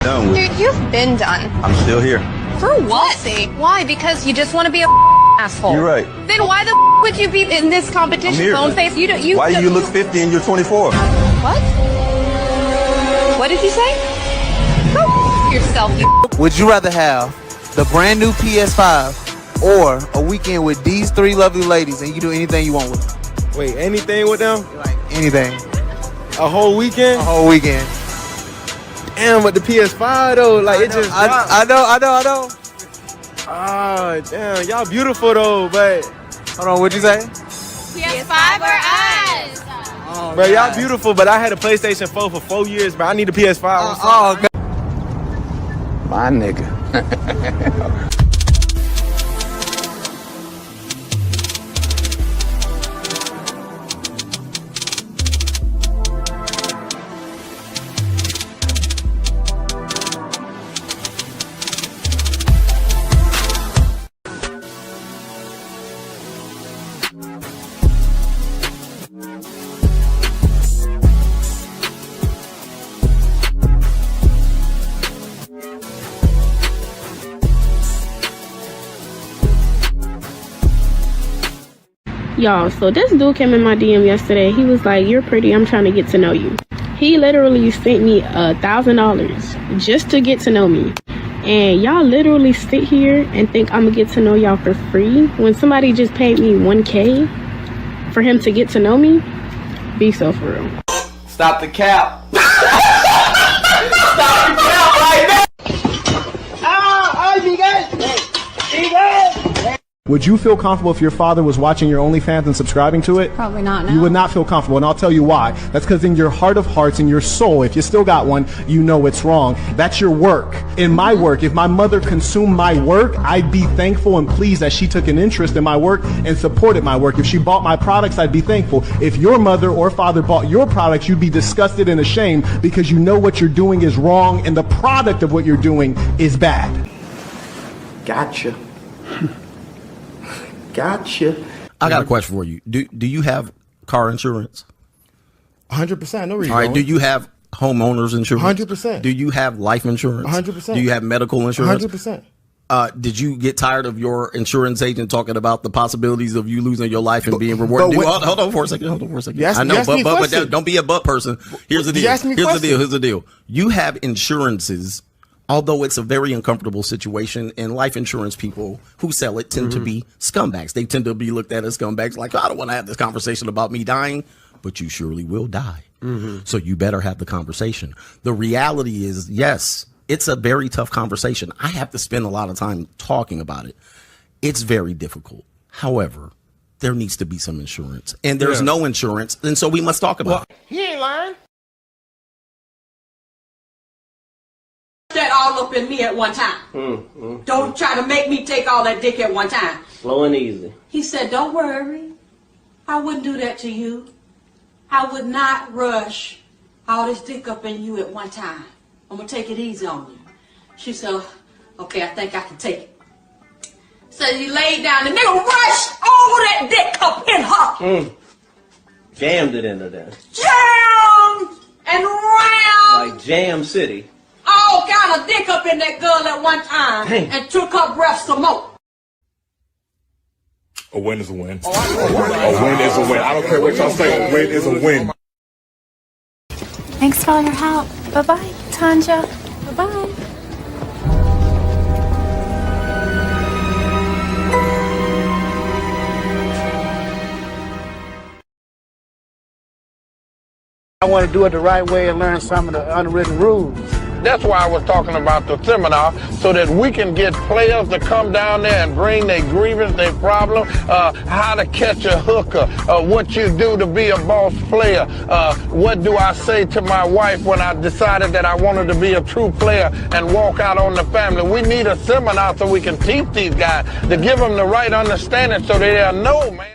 Done with. Dude, you've been done. I'm still here. For what? Why? Because you just want to be a asshole. You're right. Then why the would you be in this competition, bone face? Why do you look 50 and you're 24? What? What did you say? Go yourself, you. Would you rather have the brand new PS5 or a weekend with these three lovely ladies and you can do anything you want with them? Wait, anything with them? Like anything. A whole weekend? A whole weekend. Damn, but the PS5 though, like it just dropped. I know. Ah, damn, y'all beautiful though, but Hold on, what'd you say? PS5 or us? Oh, bro, y'all God. beautiful, but I had a PlayStation 4 for 4 years, but I need a PS5. Oh, God. My nigga. Y'all, so this dude came in my DM yesterday. He was like, "You're pretty, I'm trying to get to know you." He literally sent me $1,000 just to get to know me. And y'all literally sit here and think I'm gonna get to know y'all for free when somebody just paid me $1K for him to get to know me? Be so for real. Stop the cap. Stop the cap right now. Would you feel comfortable if your father was watching your OnlyFans and subscribing to it? Probably not, no. You would not feel comfortable, and I'll tell you why. That's because in your heart of hearts, in your soul, if you still got one, you know it's wrong. That's your work. In my work, if my mother consumed my work, I'd be thankful and pleased that she took an interest in my work and supported my work. If she bought my products, I'd be thankful. If your mother or father bought your products, you'd be disgusted and ashamed because you know what you're doing is wrong and the product of what you're doing is bad. Gotcha. Gotcha. I got a question for you. Do you have car insurance? 100%. No reason. All right. Do you have homeowners insurance? 100%. Do you have life insurance? 100%. Do you have medical insurance? 100%. Did you get tired of your insurance agent talking about the possibilities of you losing your life and being rewarded? Hold on for a second. I know, but don't be a but person. Here's the deal. Here's the deal. You have insurances. Although it's a very uncomfortable situation, and life insurance people who sell it tend to be scumbags. They tend to be looked at as scumbags, like, I don't want to have this conversation about me dying, but you surely will die. So you better have the conversation. The reality is, yes, it's a very tough conversation. I have to spend a lot of time talking about it. It's very difficult. However, there needs to be some insurance, and there's no insurance, and so we must talk about it. He ain't lying. That all up in me at one time. Don't try to make me take all that dick at one time. Slow and easy. He said, "Don't worry. I wouldn't do that to you. I would not rush all this dick up in you at one time. I'm going to take it easy on you." She said, "Okay, I think I can take it." So he laid down. The nigga rushed all that dick up in her. Jammed it into there. Jammed and round. Like Jam City. All kind of dick up in that girl at one time. Dang. And took her breath some more. A win is a win. A win is a win. I don't care what y'all say. A win is a win. Thanks for all your help. Bye-bye, Tanja. Bye-bye. I want to do it the right way and learn some of the unwritten rules. That's why I was talking about the seminar, so that we can get players to come down there and bring their grievance, their problem, how to catch a hooker, what you do to be a boss player, what do I say to my wife when I decided that I wanted to be a true player and walk out on the family. We need a seminar so we can teach these guys to give them the right understanding so they'll know, man.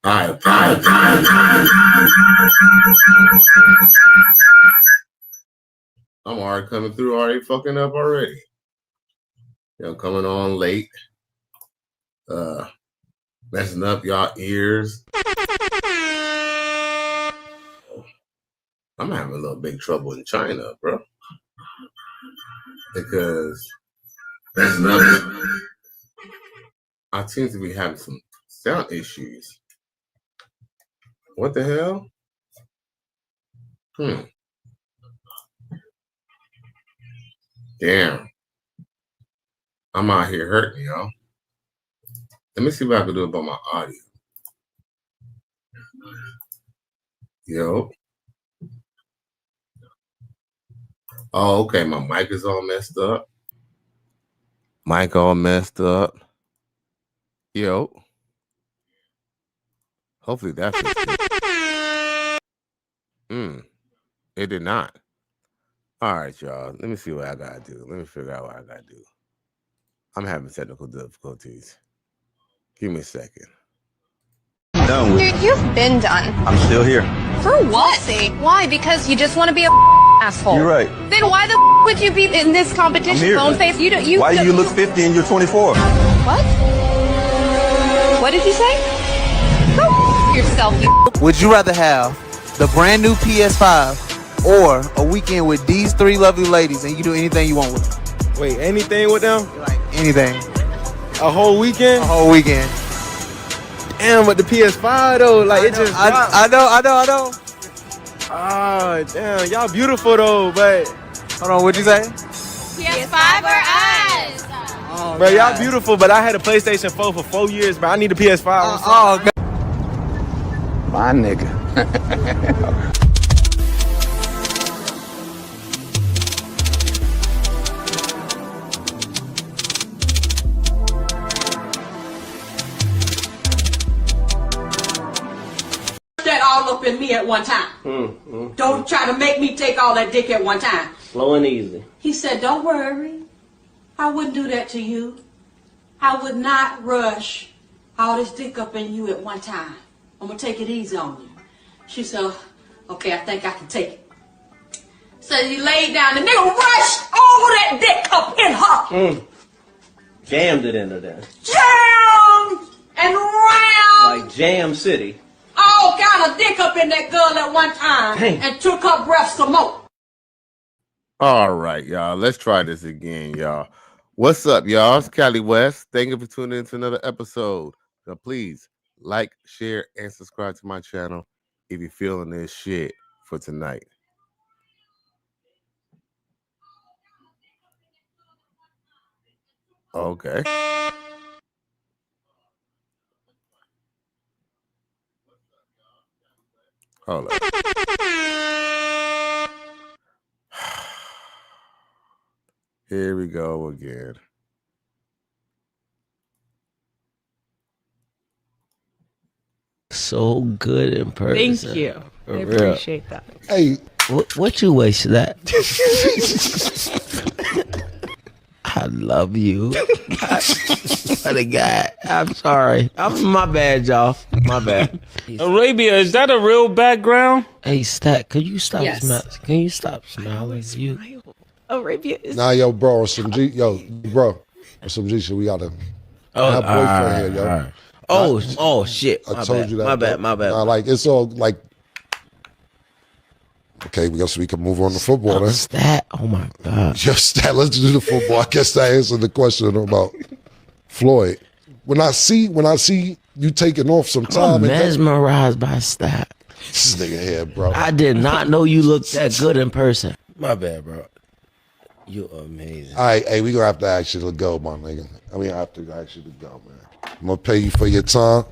All right. I'm already coming through, already fucking up already. Coming on late. Messing up y'all ears. I'm having a little big trouble in China, bro. Because I seem to be having some sound issues. What the hell? Damn. I'm out here hurting, y'all. Let me see what I can do about my audio. Yo. Oh, okay. My mic is all messed up. Mic all messed up. Yo. Hopefully that fixed it. It did not. All right, y'all. Let me see what I gotta do. Let me figure out what I gotta do. I'm having technical difficulties. Give me a second. Done with. Dude, you've been done. I'm still here. For what? Why? Because you just want to be a asshole. You're right. Then why the would you be in this competition? Bone face. Why do you look 50 and you're 24? What? What did you say? Go yourself, you. Would you rather have the brand new PS5 or a weekend with these three lovely ladies and you do anything you want with them? Wait, anything with them? Like anything. A whole weekend? A whole weekend. Damn, with the PS5 though, like it just. I know. Oh, damn, y'all beautiful though, but. Hold on, what'd you say? PS5 or us? Oh, bro, y'all beautiful, but I had a PlayStation 4 for 4 years, but I need a PS5. God. My nigga. That all up in me at one time. Don't try to make me take all that dick at one time. Slow and easy. He said, don't worry. I wouldn't do that to you. I would not rush all this dick up in you at one time. I'm going to take it easy on you. She said, okay, I think I can take it. So he laid down. The nigga rushed all that dick up in her. Jammed it into there. Jammed and round. Like Jam City. All kind of dick up in that girl at one time. Dang. And took her breath some more. All right, y'all. Let's try this again, y'all. What's up, y'all? It's Cali West. Thank you for tuning in to another episode. Now, please like, share, and subscribe to my channel if you're feeling this shit for tonight. Okay. Hold up. Here we go again. so good in person. Thank you. For I real. appreciate that. Hey, what you wasted that? I love you. What a guy. I'm sorry. My bad, y'all. My bad. Arabia, is that a real background? Hey, Stat, could you stop Yes. Can you stop smiling? You. Arabia is. nah, yo, bro, some G, bro, some G shit. We gotta. have boyfriend here, yo. Right. Oh shit. I told you that. My bad. Nah, like it's all like. Okay, we can move on to football then. Stat. Oh my god. Just that. Let's do the football. I guess that answered the question about Floyd. When I see you taking off some time, I'm mesmerized by Stat. This nigga here, bro. I did not know you looked that good in person. My bad, bro. You're amazing. All right, hey, we gonna have to ask you to go, my nigga. I have to ask you to go, man. I'm gonna pay you for your time,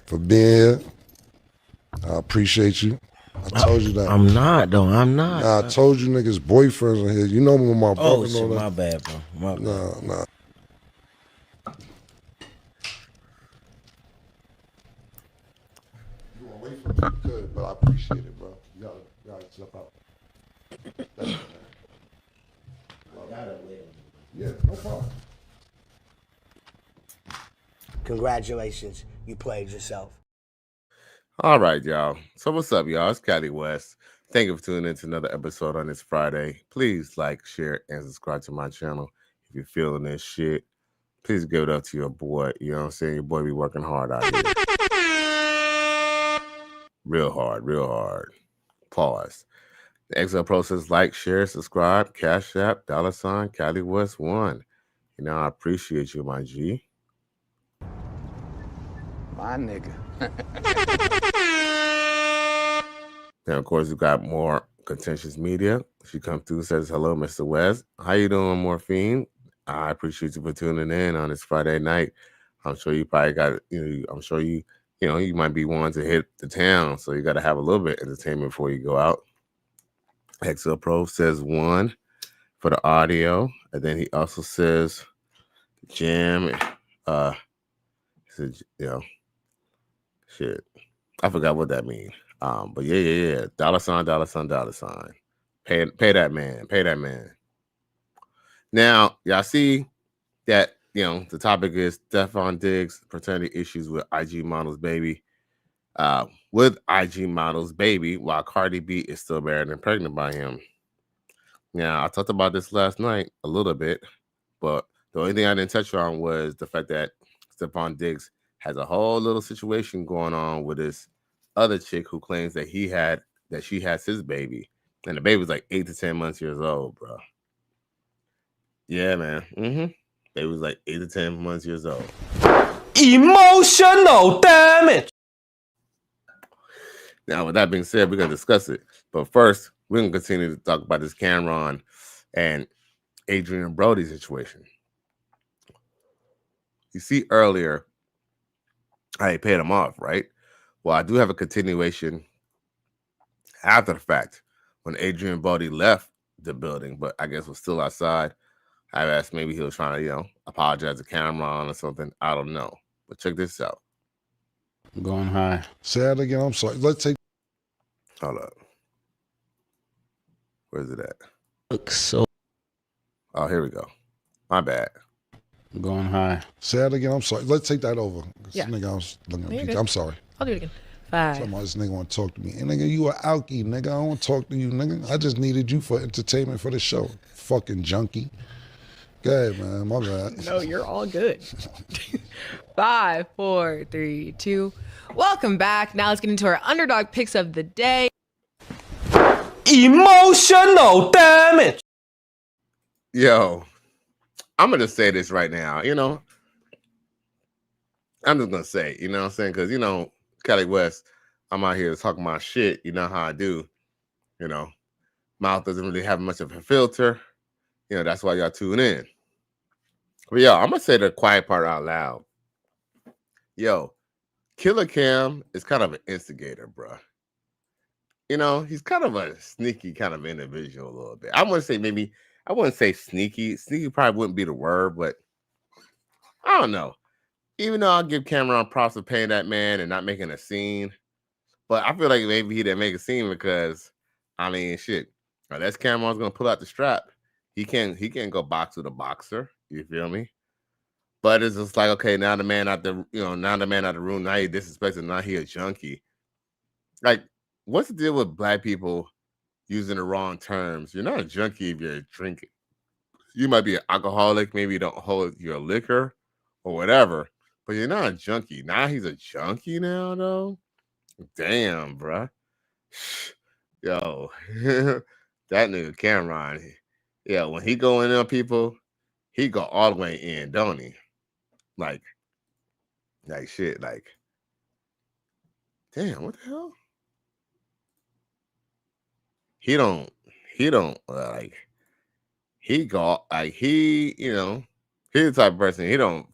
for being here. I appreciate you. I told you that. I'm not, though. I'm not. Nah, I told you niggas boyfriends are here. You know when my brother Oh, shit, my bad, bro. My bad. Nah. You wanna wait for me? You could, but I appreciate it, bro. You gotta step out. Thank you, man. Yeah, no problem. Congratulations, you played yourself. All right, y'all. So what's up, y'all? It's Cali West. Thank you for tuning in to another episode on this Friday. Please like, share, and subscribe to my channel. If you're feeling this shit, please give it up to your boy. You know what I'm saying? Your boy be working hard out here. Real hard. Pause. The XL process, like, share, subscribe, Cash App, $ Cali West 1. You know, I appreciate you, my G. My nigga. Then, of course, we got more contentious media. She comes through and says, hello, Mr. West. How you doing, Morphine? I appreciate you for tuning in on this Friday night. I'm sure you probably got, I'm sure you might be wanting to hit the town. So you got to have a little bit of entertainment before you go out. XL Pro says 1 for the audio. And then he also says jam. He said, shit. I forgot what that means. But yeah. $. Pay that man. Now, y'all see that, the topic is Stefon Diggs paternity issues with IG model's baby. While Cardi B is still married and pregnant by him. Now, I talked about this last night a little bit, but the only thing I didn't touch on was the fact that Stefon Diggs has a whole little situation going on with this other chick who claims that she has his baby, and the baby's like 8 to 10 months years old, bro. Yeah, man. Baby was like 8 to 10 months years old. Emotional damage. Now, with that being said, we're gonna discuss it, but first, we're gonna continue to talk about this Cameron and Adrian Brody situation. You see, earlier, I paid him off, right? Well, I do have a continuation after the fact when Adrian Brody left the building, but I guess was still outside. I asked maybe he was trying to, apologize to Cameron or something. I don't know. But check this out. I'm going high. Say that again. I'm sorry. Let's take. Hold up. Where's it at? Looks so. Oh, here we go. My bad. I'm going high. Say that again. I'm sorry. Let's take that over. Yeah. Nigga, I was looking No, at you're I'm sorry. I'll do it again. 5. Somebody, this nigga want to talk to me. And nigga, you a alky, nigga. I don't want to talk to you, nigga. I just needed you for entertainment for the show. Fucking junkie. Go ahead, man. My bad. No, you're all good. 5, 4, 3, 2. Welcome back. Now let's get into our underdog picks of the day. Emotional damage. Yo, I'm going to say this right now. I'm just going to say, you know what I'm saying? Because, Cali West, I'm out here talking my shit. You know how I do. Mouth doesn't really have much of a filter. That's why y'all tune in. But yo, I'm going to say the quiet part out loud. Yo, Killer Cam is kind of an instigator, bro. He's kind of a sneaky kind of individual a little bit. I wouldn't say sneaky. Sneaky probably wouldn't be the word, but I don't know. even though I'll give Cameron props for paying that man and not making a scene, but I feel like maybe he didn't make a scene because, I mean, shit, unless Cameron's gonna pull out the strap, he can't go box with a boxer. You feel me? But it's just like, okay, now the man out the room, now he disrespected, now he a junkie. Like, what's the deal with black people using the wrong terms? You're not a junkie if you're drinking. You might be an alcoholic, maybe you don't hold your liquor or whatever, but you're not a junkie. Now he's a junkie now, though. Damn, bruh. Yo, that nigga Cameron, yeah, when he go in on people, he go all the way in, don't he? Like shit, like, damn, what the hell? He don't like, he go, like, he, you know, he's the type of person, he don't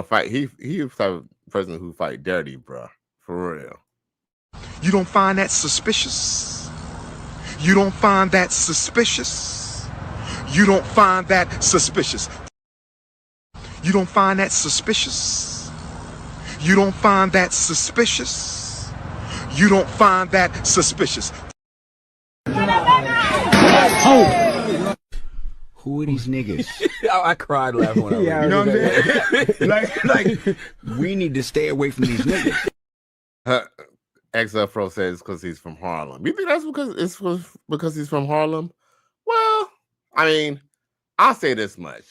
fight, he's the type of person who fight dirty, bro, for real. You don't find that suspicious? You don't find that suspicious? You don't find that suspicious? You don't find that suspicious? You don't find that suspicious? You don't find that suspicious? Oh. Who are these niggas? I cried laughing when I read it. You know what I'm saying? like, we need to stay away from these niggas. XL Pro says because he's from Harlem. You think that's because he's from Harlem? Well, I mean, I'll say this much.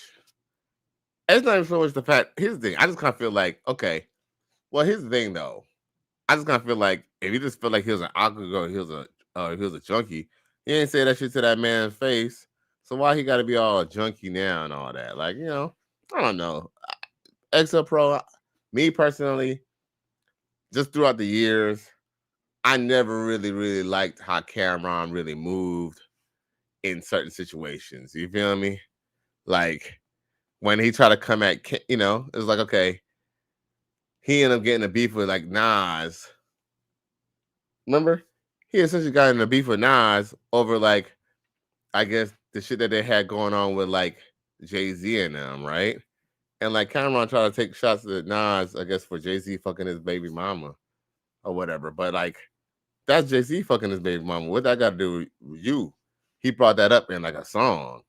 It's not even so much the fact. Here's the thing. I just kind of feel like, okay, well, here's the thing though. I just kind of feel like if you just feel like he was an alcoholic, he was a junkie, he ain't say that shit to that man's face. So why he got to be all a junkie now and all that? Like, you know, I don't know. XL Pro, me personally, just throughout the years, I never really liked how Cameron really moved in certain situations. You feel me? Like when he tried to come at, you know, it was like, okay, he ended up getting a beef with like Nas. Remember? He essentially got in a beef with Nas over like, I guess the shit that they had going on with like Jay-Z and them, right? And like Cameron tried to take shots at Nas, I guess, for Jay-Z fucking his baby mama or whatever. But like, that's Jay-Z fucking his baby mama. What that got to do with you? He brought that up in like a song.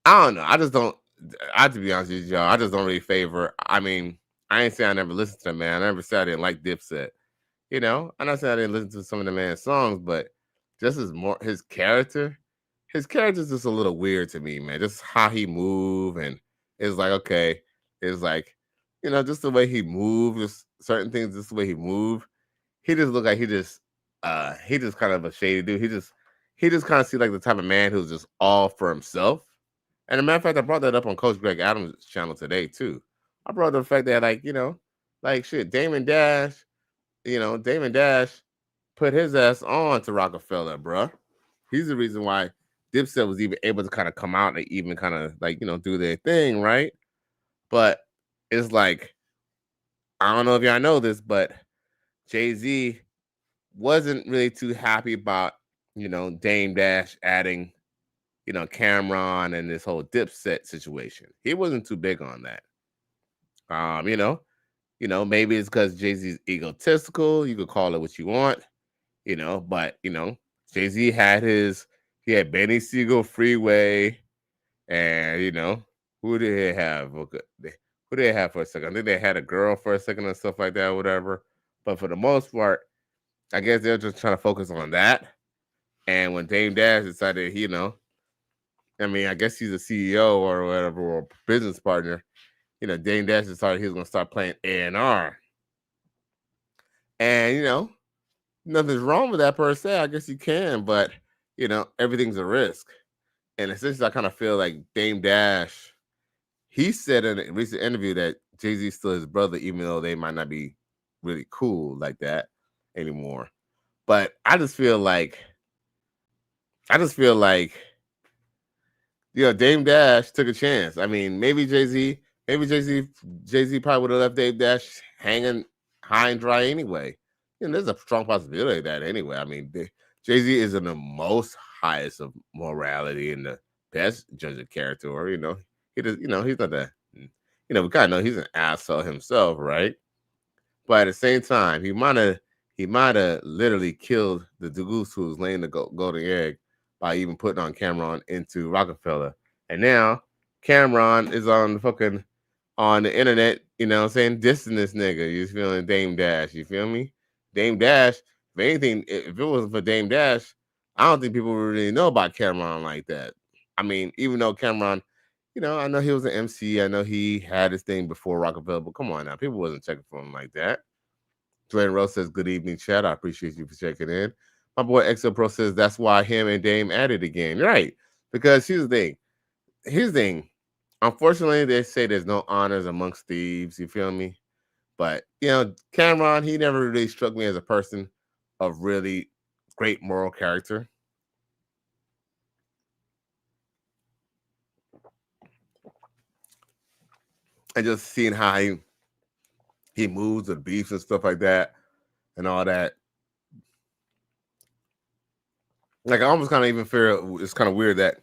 I don't know. To be honest with y'all, I just don't really favor. I mean, I ain't saying I never listened to the man. I never said I didn't like Dipset. You know, I'm not saying I didn't listen to some of the man's songs, but just his character's just a little weird to me, man. Just how he move, and it's like, okay, it's like, you know, just the way he moves, just certain things, just the way he move. He just look like he just kind of a shady dude. He just kind of seems like the type of man who's just all for himself. And as a matter of fact, I brought that up on Coach Greg Adams' channel today too. I brought up the fact that, like, you know, like shit, Damon Dash put his ass on to Rockefeller, bruh. He's the reason why Dipset was even able to kind of come out and even kind of like, you know, do their thing, right? But it's like, I don't know if y'all know this, but Jay-Z wasn't really too happy about, you know, Dame Dash adding, you know, Cameron and this whole Dipset situation. He wasn't too big on that. You know, maybe it's because Jay-Z's egotistical. You could call it what you want, you know, but, you know, Jay-Z had Benny Siegel Freeway, and, you know, who did they have? Who did they have for a second? I think they had a girl for a second and stuff like that, or whatever. But for the most part, I guess they're just trying to focus on that. And when Dame Dash decided, you know, I mean, I guess he's a CEO or whatever, or business partner. You know, Dame Dash decided he was going to start playing A&R. And, you know, nothing's wrong with that per se. I guess you can, but, you know, everything's a risk. And essentially, I kind of feel like Dame Dash, he said in a recent interview that Jay-Z's still his brother, even though they might not be really cool like that anymore. But I just feel like, you know, Dame Dash took a chance. I mean, maybe Jay-Z probably would have left Dame Dash hanging high and dry anyway. You know, there's a strong possibility of that anyway. I mean, Jay-Z isn't the most highest of morality and the best judge of character, or, you know, he does, you know, he's not that, you you know, we kind of know he's an asshole himself, right? But at the same time, he might have literally killed the goose who was laying the golden egg by even putting on Cameron into Rockefeller. And now Cameron is on the internet, you know what I'm saying, dissing this nigga. You feeling Dame Dash, you feel me? Dame Dash, if anything, if it wasn't for Dame Dash, I don't think people would really know about Cameron like that. I mean, even though Cameron, you know, I know he was an MC. I know he had his thing before Rockefeller, but come on now. People wasn't checking for him like that. Dwayne Rose says, good evening, chat. I appreciate you for checking in. My boy XL Pro says, that's why him and Dame added again. Right. Because here's the thing. Unfortunately, they say there's no honors amongst thieves. You feel me? But, you know, Cameron, he never really struck me as a person of really great moral character. And just seeing how he moves with beefs and stuff like that and all that. Like, I almost kind of even feel it's kind of weird that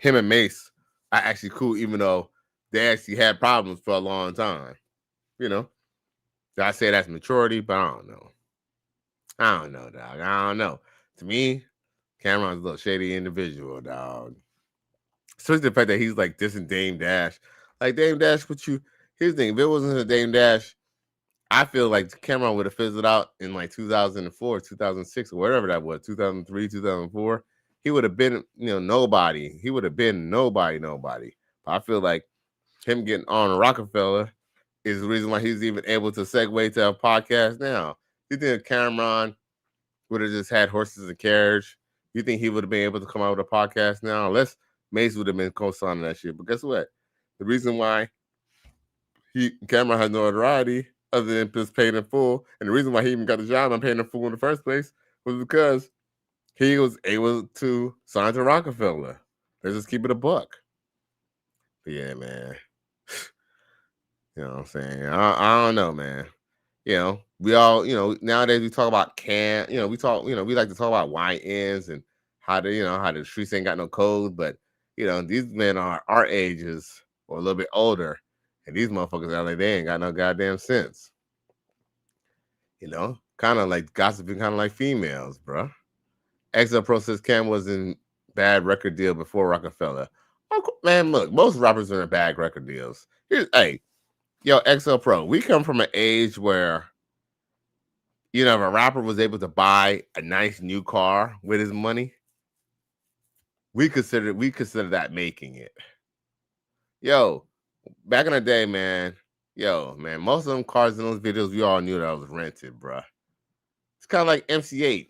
him and Mace are actually cool, even though they actually had problems for a long time. You know? I say that's maturity, but I don't know. Dog. I don't know. To me, Cameron's a little shady individual, dog. Especially the fact that he's like dissing Dame Dash. Like, Dame Dash, here's the thing. If it wasn't a Dame Dash, I feel like Cameron would have fizzled out in like 2004, 2006, or whatever that was, 2003, 2004. He would have been, you know, nobody. He would have been nobody. But I feel like him getting on Rockefeller is the reason why he's even able to segue to a podcast now. You think Cameron would have just had horses and carriage? You think he would have been able to come out with a podcast now? Unless Mace would have been co-signing that shit. But guess what? The reason why Cameron has no notoriety other than just paying in full, and the reason why he even got the job and paying in full in the first place was because he was able to sign to Rockefeller. Let's just keep it a buck. But yeah, man. You know what I'm saying? I don't know, man. You know, we all, you know, nowadays we talk about we like to talk about YNs and how the streets ain't got no code, but you know, these men are our ages or a little bit older, and these motherfuckers are like, they ain't got no goddamn sense. You know, kind of like gossiping, kind of like females, bro. XL Pro says Cam was in bad record deal before Rockefeller. Oh, man, look, most rappers are in bad record deals. Hey, yo, XL Pro, we come from an age where, you know, if a rapper was able to buy a nice new car with his money, we consider that making it. Yo, back in the day, man, most of them cars in those videos, we all knew that was rented, bro. It's kind of like MC8.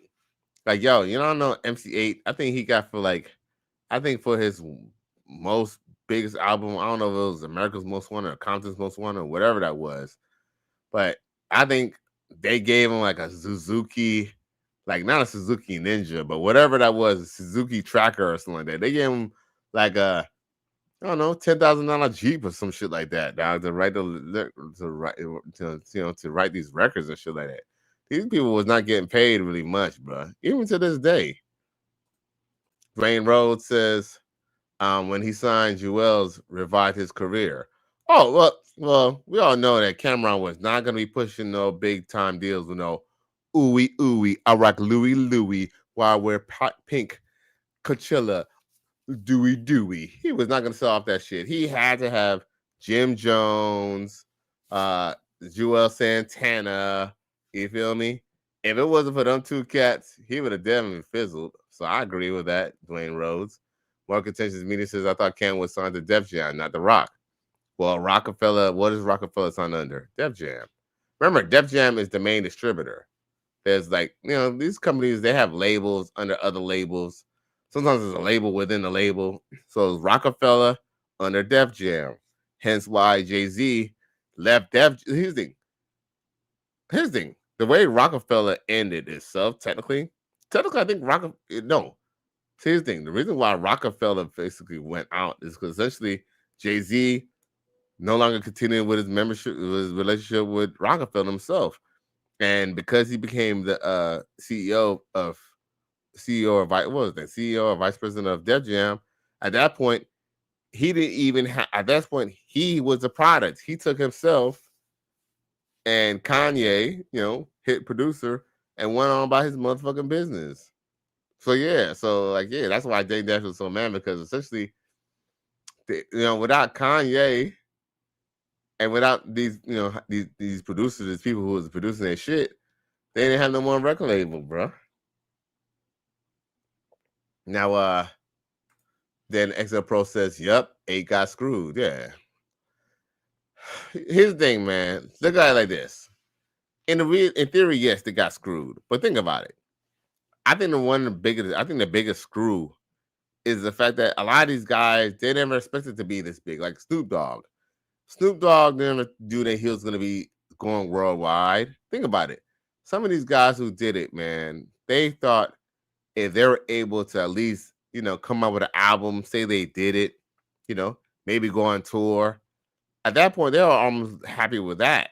Like, yo, you don't know MC8. I think he got for his most biggest album, I don't know if it was America's Most Wanted or Compton's Most Wanted or whatever that was. But I think they gave him like a Suzuki, like not a Suzuki Ninja, but whatever that was, a Suzuki Tracker or something like that. They gave him like a, I don't know, $10,000 Jeep or some shit like that. Now to write to write these records and shit like that. These people was not getting paid really much, bro. Even to this day. Dwayne Rhodes says, when he signed Jewels, revived his career. Oh, well, we all know that Cameron was not going to be pushing no big time deals with no ooey, I rock Louis, while I wear pink Coachella, Dewey. He was not going to sell off that shit. He had to have Jim Jones, Joel Santana, you feel me? If it wasn't for them two cats, he would have definitely fizzled. So I agree with that, Dwayne Rhodes. More contentious media says, I thought Cam was signed to Def Jam, not The Rock. Well, Rockefeller, what is Rockefeller signed under? Def Jam. Remember, Def Jam is the main distributor. There's like, you know, these companies, they have labels under other labels. Sometimes there's a label within the label. So it's Rockefeller under Def Jam. Hence why Jay-Z left Def Jam. Here's the thing. The way Rockefeller ended itself, technically, I think here's the thing. The reason why Rockefeller basically went out is because essentially Jay-Z no longer continued with his relationship with Rockefeller himself. And because he became the CEO or Vice President of Def Jam, at that point, he he was a product. He took himself and Kanye, hit producer, and went on about his motherfucking business. So that's why Dame Dash was so mad, because essentially, without Kanye and without these, these producers, these people who was producing their shit, they didn't have no more record label, bro. Now, then XL Pro says, "Yep, 8 got screwed." Yeah. Here's the thing, man. Look at it like this. In theory, yes, they got screwed. But think about it. I think the biggest screw is the fact that a lot of these guys, they never expected to be this big. Like Snoop Dogg. Snoop Dogg never knew that he was going to be going worldwide. Think about it. Some of these guys who did it, man, they thought if they were able to at least, come out with an album, say they did it, maybe go on tour. At that point, they were almost happy with that.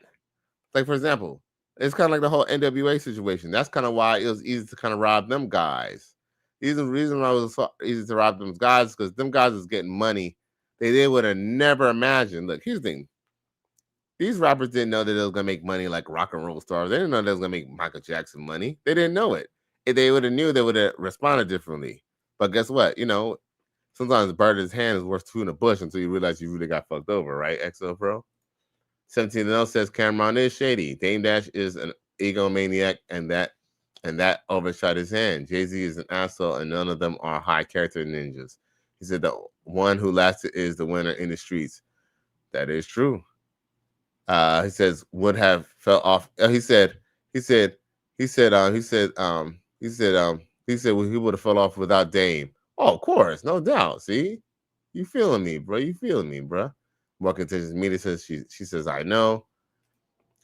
Like, for example, it's kind of like the whole NWA situation. That's kind of why it was easy to kind of rob them guys. The reason why it was so easy to rob them guys, because them guys was getting money they would have never imagined. Look, here's the thing. These rappers didn't know that they was going to make money like rock and roll stars. They didn't know they was going to make Michael Jackson money. They didn't know it. If they would have knew, they would have responded differently. But guess what? Sometimes a bird in his hand is worth two in the bush until you realize you really got fucked over, right, XO Pro? 17-0 says Cameron is shady. Dame Dash is an egomaniac, and that overshot his hand. Jay-Z is an asshole, and none of them are high character ninjas. He said the one who lasted is the winner in the streets. That is true. He says would have fell off. He said he would have fell off without Dame. Oh, of course, no doubt. See, you feeling me, bro? More contentious media says she says I know.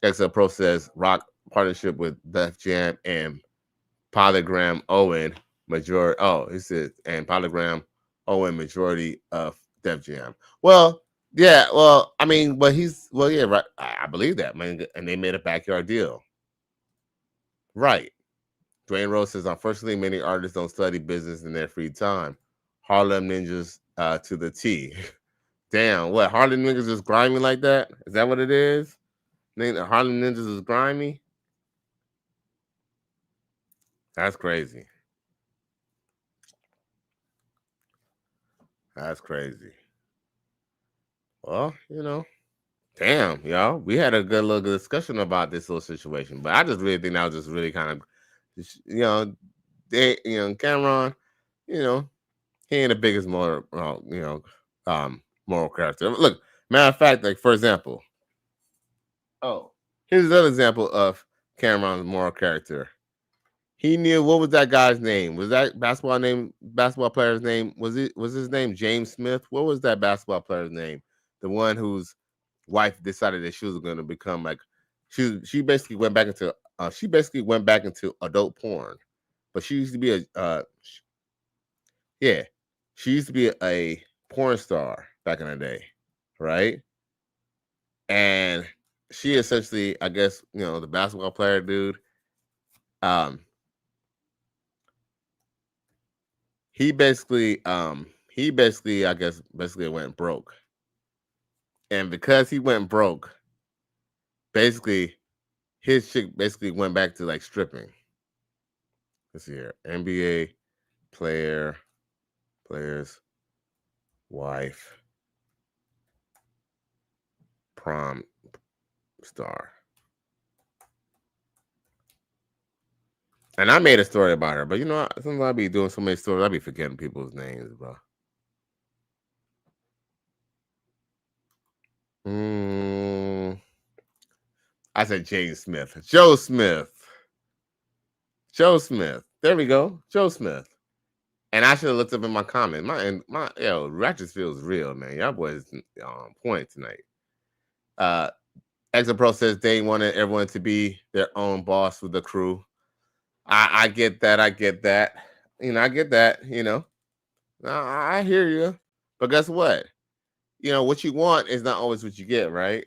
XL Pro says Rock partnership with Def Jam and Polygram Owen majority. Oh, he said and Polygram Owen majority of Def Jam. Well, yeah. Well, I mean, but yeah, right. I believe that, man. And they made a backyard deal, right? Dwayne Rose says, unfortunately, many artists don't study business in their free time. Harlem Ninjas to the T. Damn, what? Harlem Ninjas is grimy like that? Is that what it is? Harlem Ninjas is grimy? That's crazy. That's crazy. Well, damn, y'all. We had a good little discussion about this little situation, but I just really think that was just really kind of, Cameron, he ain't the biggest moral character. Look, matter of fact, like for example, here's another example of Cameron's moral character. He knew what was that guy's name? Was that basketball player's name? Was his name James Smith? What was that basketball player's name? The one whose wife decided that she was going to become like she basically went back into adult porn, but she used to be a porn star back in the day, right? And she essentially, I guess, the basketball player dude, he basically, I guess, went broke. And because he went broke, basically, his chick basically went back to like stripping. Let's see here. NBA player's wife, prom star. And I made a story about her, but sometimes I be doing so many stories, I be forgetting people's names, bro. I said James Smith. Joe Smith. There we go. Joe Smith. And I should have looked up in my comment. Ratchet feels real, man. Y'all boys on point tonight. XL Pro says they wanted everyone to be their own boss with the crew. I get that. I get that. I hear you. But guess what? What you want is not always what you get, right?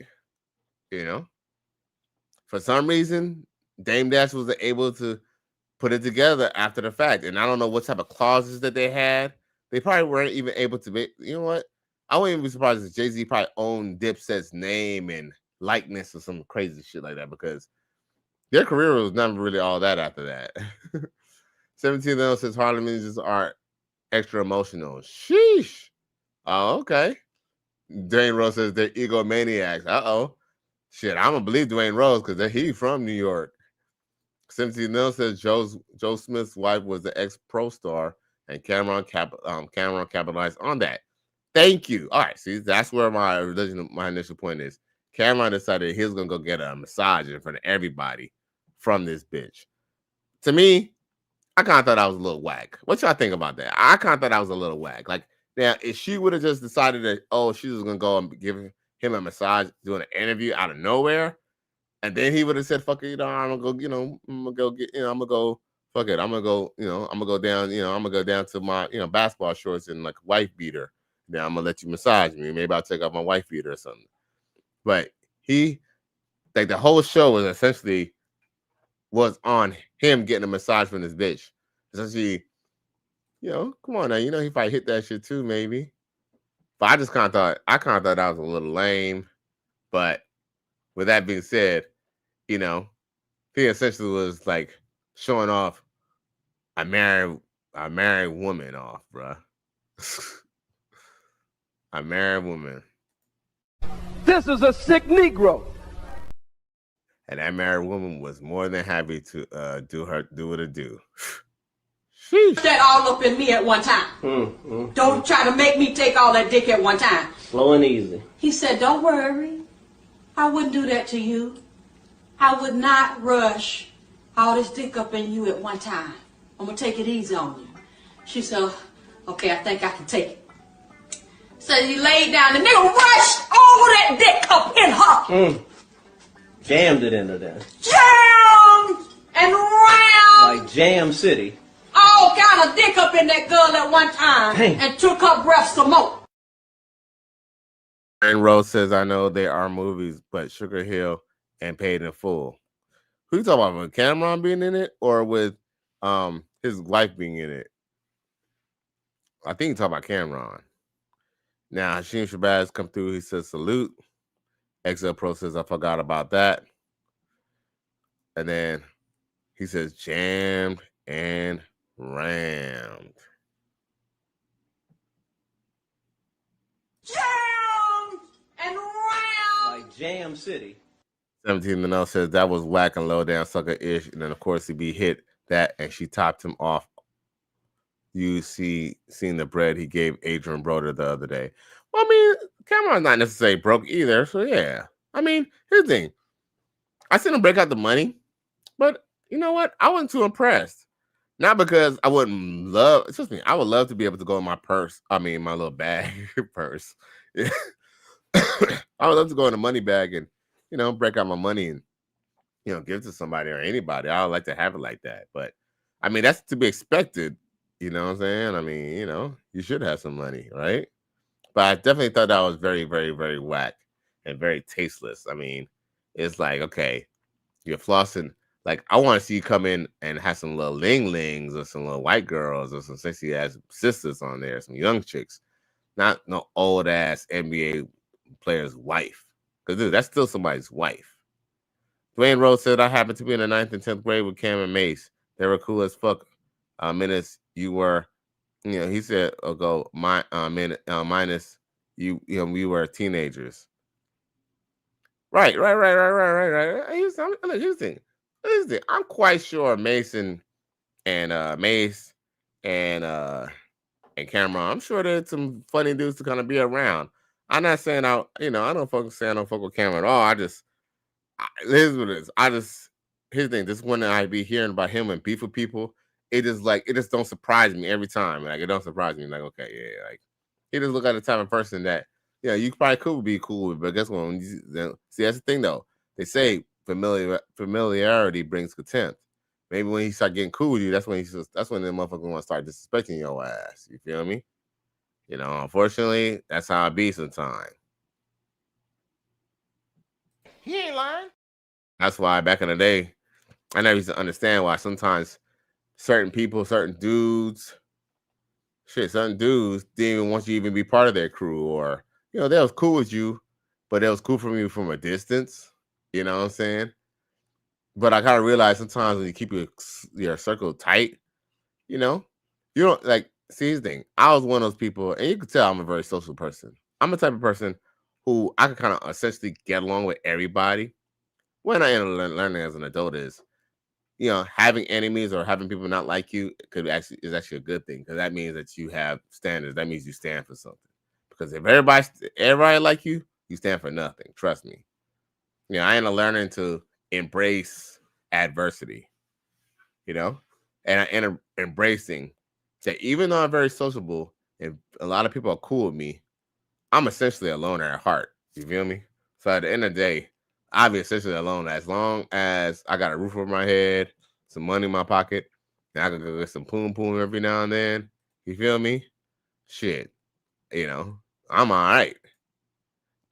For some reason, Dame Dash was able to put it together after the fact. And I don't know what type of clauses that they had. They probably weren't even able to make, you know what? I wouldn't even be surprised if Jay-Z probably owned Dipset's name and likeness or some crazy shit like that, because their career was never really all that after that. 17 says Harlem Ninjas are extra emotional. Sheesh. Oh, okay. Dwayne Rose says they're egomaniacs. Uh-oh. Shit, I'm gonna believe Dwayne Rose because he's from New York. 17 says Joe Smith's wife was the ex-pro star, and Cameron capitalized on that. Thank you. All right, see, that's where my initial point is. Cameron decided he was gonna go get a massage in front of everybody from this bitch. To me, I kind of thought I was a little whack. What y'all think about that? I kind of thought I was a little whack. Like, now, if she would have just decided that, she was gonna go and give him a massage, doing an interview out of nowhere, and then he would have said, "Fuck it, I'm gonna go, I'm gonna go get, I'm gonna go, fuck it, I'm gonna go, I'm gonna go down, I'm gonna go down to my, basketball shorts and like wife beater. Then I'm gonna let you massage me. Maybe I'll take off my wife beater or something." But he, like, the whole show was essentially on him getting a massage from this bitch. Essentially, come on now, he probably hit that shit too, maybe. But I kind of thought that was a little lame. But with that being said, he essentially was like showing off a married woman off, bruh. A married woman. This is a sick Negro. And that married woman was more than happy to do what it do. That all up in me at one time. Don't try to make me take all that dick at one time. Slow and easy. He said, "Don't worry. I wouldn't do that to you. I would not rush all this dick up in you at one time. I'm going to take it easy on you." She said, "Okay, I think I can take it." So he laid down. The nigga rushed all that dick up in her. Jammed it into there. Jammed and round. Like Jam City. All kind of dick up in that girl at one time. Dang. And took her breath some more. And Rose says, "I know there are movies, but Sugar Hill and Paid in Full." Who you talking about? With Cameron being in it, or with his wife being in it? I think you talking about Cameron. Now, Hashim Shabazz come through. He says, "Salute." XL Pro says, "I forgot about that." And then he says, "Jammed and rammed." Jammed and round. Like Jam City. 17 Manel says that was whack and low down sucker-ish. And then, of course, he hit that, and she topped him off. You seen the bread he gave Adrian Broder the other day. Well, I mean, Cameron's not necessarily broke either. So, yeah. I mean, here's the thing. I seen him break out the money. But you know what? I wasn't too impressed. Not because I wouldn't love, excuse me, I would love to be able to go in my purse. I mean, my little bag purse. Yeah. I would love to go in the money bag and, break out my money and, give it to somebody or anybody. I would like to have it like that. But I mean, that's to be expected. You know what I'm saying? I mean, you should have some money, right? But I definitely thought that was very, very, very whack and very tasteless. I mean, it's like, okay, you're flossing. Like, I want to see you come in and have some little ling-lings or some little white girls or some sexy-ass sisters on there, some young chicks. Not no old-ass NBA player's wife. Because, dude, that's still somebody's wife. Dwayne Rose said, "I happened to be in the 9th and 10th grade with Cam and Mace. They were cool as fuck. Minutes you were," he said, minus you, we were teenagers. Right. Here's the thing. I'm quite sure Mason and Mace and Cameron, I'm sure there's some funny dudes to kind of be around. I'm not saying I don't fuck with Cameron at all. Here's what it is. Here's the thing. This one that I be hearing about him and beef with people, it just don't surprise me every time. Like, it don't surprise me. Like, okay, yeah, like, he just look like the type of person that, you probably could be cool with, but guess what? See, that's the thing though. They say familiarity brings contempt. Maybe when he start getting cool with you, that's when the motherfucker want to start disrespecting your ass. You feel me? Unfortunately, that's how it be sometimes. He ain't lying. That's why back in the day, I never used to understand why sometimes certain people, certain dudes, shit, some dudes didn't even want you to even be part of their crew, or they was cool with you, but they was cool from you from a distance. You know what I'm saying? But I kind of realized sometimes when you keep your circle tight, you don't like. See, here's the thing. I was one of those people, and you can tell I'm a very social person. I'm the type of person who I can kind of essentially get along with everybody. When I end up learning as an adult is, having enemies or having people not like you is actually a good thing, because that means that you have standards. That means you stand for something. Because if everybody like you, you stand for nothing. Trust me. I end up learning to embrace adversity. And I end up embracing that even though I'm very sociable and a lot of people are cool with me, I'm essentially a loner at heart. You feel me? So at the end of the day, I'll be essentially alone as long as I got a roof over my head, some money in my pocket, and I can go get some poom poom every now and then. You feel me? Shit. I'm all right.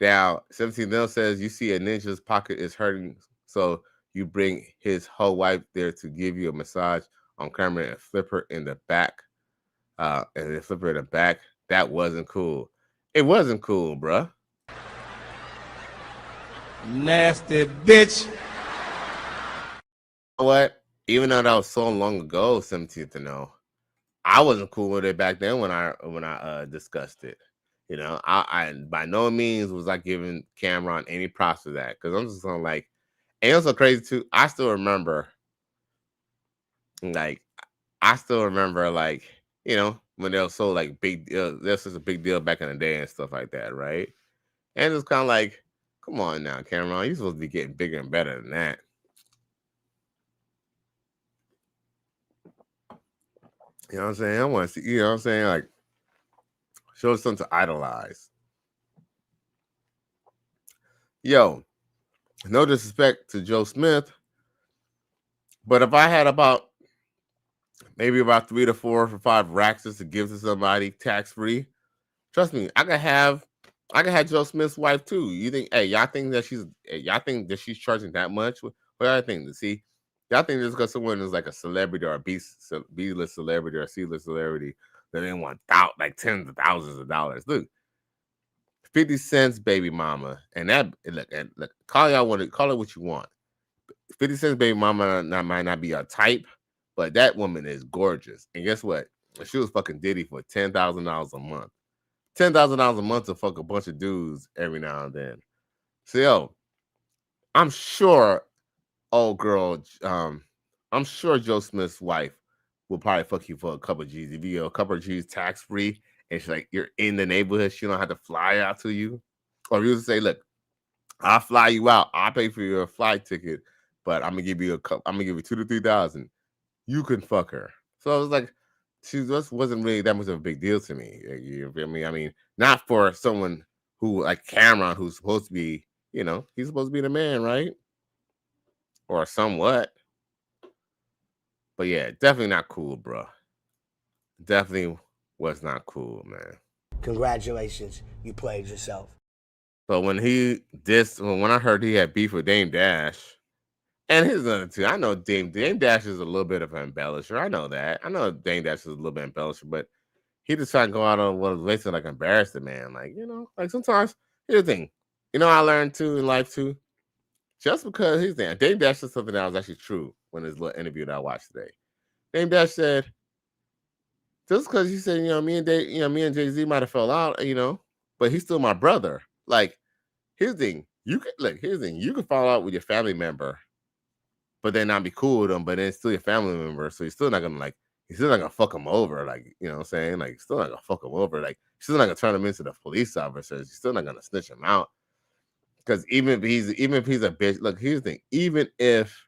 Now, 17 Mil says, you see a ninja's pocket is hurting, so you bring his whole wife there to give you a massage on camera and flip her in the back. And then flip her in the back. That wasn't cool. It wasn't cool, bruh. Nasty bitch. What? Even though that was so long ago, 17th to know, I wasn't cool with it back then when I discussed it. I by no means was I giving Cameron any props for that, because I'm just going like, and it was so crazy too. I still remember, when they were so like big deal. This was a big deal back in the day and stuff like that, right? And it's kind of like, come on now, Cameron, you're supposed to be getting bigger and better than that. You know what I'm saying? I want to see, like, show us something to idolize. Yo, no disrespect to Joe Smith, but if I had maybe about 3 to 4 or 5 racks to give to somebody tax free, trust me, I could have Joe Smith's wife too. You think, hey, y'all think that she's charging that much? What y'all think? See, y'all think just because someone is like a celebrity or a B-list celebrity or a C-list celebrity, that they want like tens of thousands of dollars. Look, 50 Cent's baby mama, and look, call it what you want. 50 Cent's baby mama might not be your type, but that woman is gorgeous. And guess what? She was fucking Diddy for $10,000 a month. $10,000 a month to fuck a bunch of dudes every now and then. So, I'm sure, I'm sure Joe Smith's wife will probably fuck you for a couple of G's. If you a couple of G's tax free, and she's like, you're in the neighborhood, she don't have to fly out to you. Or you say, look, I'll fly you out. I'll pay for your flight ticket, but I'm gonna give you $2,000 to $3,000. You can fuck her. So I was like, she just wasn't really that much of a big deal to me. You feel me? I mean, not for someone who like Cameron, who's supposed to be, he's supposed to be the man, right? Or somewhat. But yeah, definitely not cool, bro. Definitely was not cool, man. Congratulations, you played yourself. But when I heard he had beef with Dame Dash, and here's another two. I know Dame Dash is a little bit of an embellisher. I know that. I know Dame Dash is a little bit embellisher, but he just trying to go out on what is basically like embarrass the man. Like, like sometimes, here's the thing. I learned too in life too. Just because he's there, Dame Dash said something that was actually true when his little interview that I watched today. Dame Dash said, just because he said, me and Jay-Z might have fell out, but he's still my brother. Like, here's the thing. You can fall out with your family member, but then not be cool with them, but then it's still your family member. So you're still not gonna fuck him over. Like, you know what I'm saying? Like, still not gonna fuck him over. Like, you're still not gonna turn him into the police officers. You're still not gonna snitch him out. Because even if he's a bitch, look, here's the thing. Even if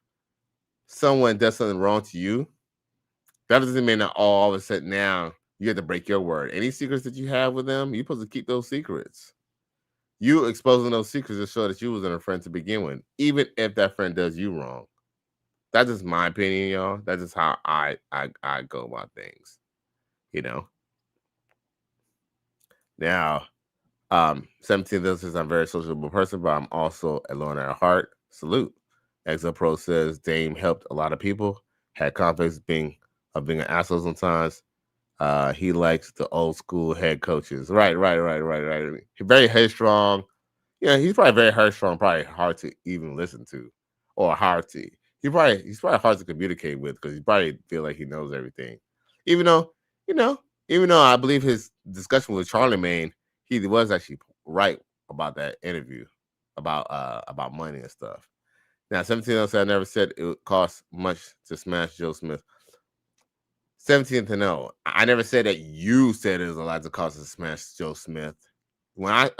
someone does something wrong to you, that doesn't mean that all of a sudden now you have to break your word. Any secrets that you have with them, you're supposed to keep those secrets. You exposing those secrets to show that you wasn't a friend to begin with, even if that friend does you wrong. That's just my opinion, y'all. That's just how I go about things. Now, 17 says I'm a very sociable person, but I'm also a loner at heart. Salute. Exo Pro says Dame helped a lot of people, had conflicts being an asshole sometimes. He likes the old school head coaches. Right. He's very headstrong. Yeah, he's probably very headstrong, probably hard to even listen to, or hard to. He's probably hard to communicate with because he probably feel like he knows everything. Even though, even though I believe his discussion with Charlemagne, he was actually right about that interview about money and stuff. Now, 17 else I never said it would cost much to smash Joe Smith. 17th to know. I never said that you said it was a lot to cost to smash Joe Smith. When I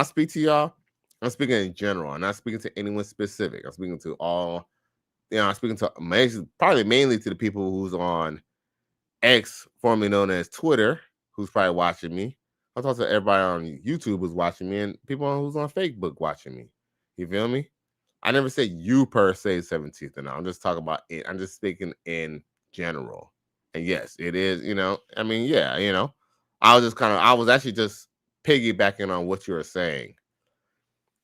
speak to y'all, I'm speaking in general. I'm not speaking to anyone specific. I'm speaking to all, I'm speaking to probably mainly to the people who's on X, formerly known as Twitter, who's probably watching me. I'll talk to everybody on YouTube who's watching me and people who's on Facebook watching me. You feel me? I never said you per se 17th and I'm just talking about it. I'm just speaking in general. And yes, it is, I mean, yeah, I was actually just piggybacking on what you were saying.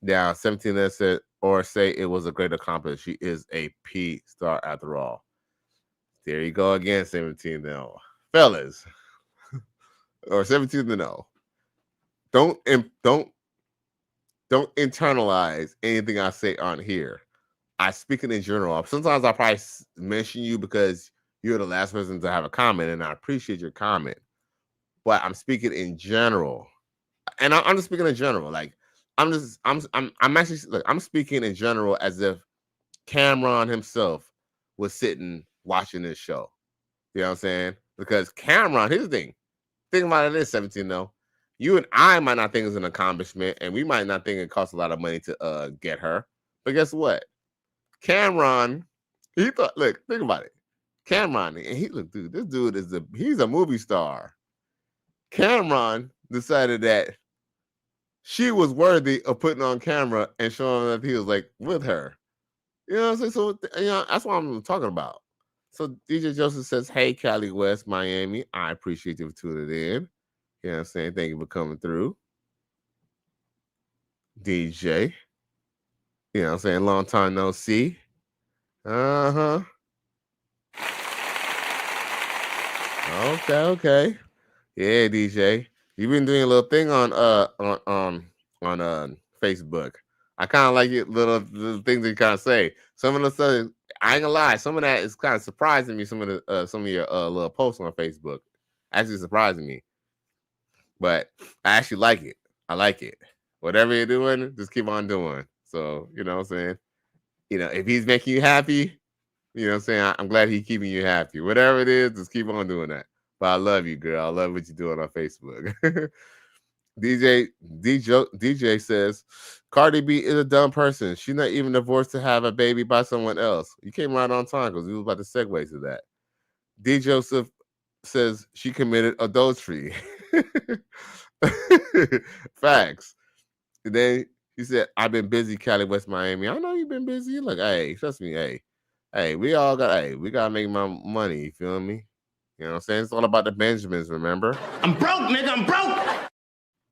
Now, 17 that said, or say it was a great accomplishment. She is a P star after all. There you go again, 17 0. Fellas, or 17 0. Don't internalize anything I say on here. I speak it in general. Sometimes I probably mention you because you're the last person to have a comment, and I appreciate your comment. But I'm speaking in general, and I'm just speaking in general. Like I'm speaking in general as if Cameron himself was sitting watching this show. You know what I'm saying? Because Cameron, here's the thing. Think about it is 17 though. You and I might not think it's an accomplishment, and we might not think it costs a lot of money to get her. But guess what? Cameron, he thought, look, think about it. Cameron, and dude, this dude he's a movie star. Cameron decided that she was worthy of putting on camera and showing that he was like with her. You know what I'm saying? So that's what I'm talking about. So DJ Joseph says, "Hey, Cali West, Miami. I appreciate you for tuning in. You know what I'm saying? Thank you for coming through. DJ. You know what I'm saying? Long time no see. Uh-huh. Okay. Yeah, DJ. You've been doing a little thing on Facebook. I kind of like it, little things you kind of say. Some of the stuff, I ain't gonna lie, some of that is kind of surprising me. Some of your little posts on Facebook actually surprising me. But I actually like it. I like it. Whatever you're doing, just keep on doing. So, you know what I'm saying? If he's making you happy, you know what I'm saying? I'm glad he's keeping you happy. Whatever it is, just keep on doing that. But I love you, girl. I love what you're doing on Facebook. DJ says, Cardi B is a dumb person. She's not even divorced to have a baby by someone else. You came right on time because we were about to segue to that. D. Joseph says she committed adultery. Facts. And then he said, I've been busy, Cali, West Miami. I know you've been busy. Look, hey, trust me, hey, we gotta make my money. You feel me? You know what I'm saying? It's all about the Benjamins, remember? I'm broke, nigga. I'm broke.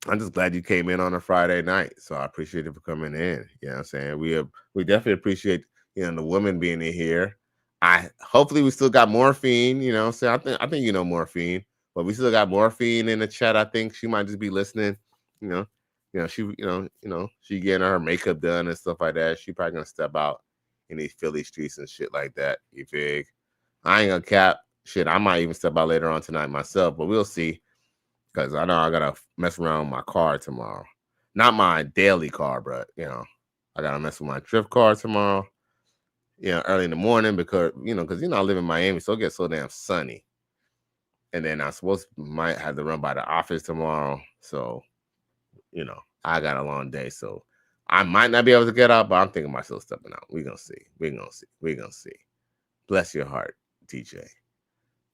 I'm just glad you came in on a Friday night. So I appreciate it for coming in. You know what I'm saying? We definitely appreciate, the women being in here. Hopefully we still got Morphine, you know what I'm saying? I think Morphine, but we still got Morphine in the chat. I think she might just be listening, she getting her makeup done and stuff like that. She probably gonna step out in these Philly streets and shit like that. You fig? I ain't gonna cap. Shit, I might even step out later on tonight myself, but we'll see. Because I know I gotta mess around with my car tomorrow. Not my daily car, but I gotta mess with my drift car tomorrow. Early in the morning because I live in Miami, so it gets so damn sunny. And then I might have to run by the office tomorrow. So, I got a long day. So I might not be able to get out, but I'm thinking myself stepping out. We're gonna see. Bless your heart, DJ.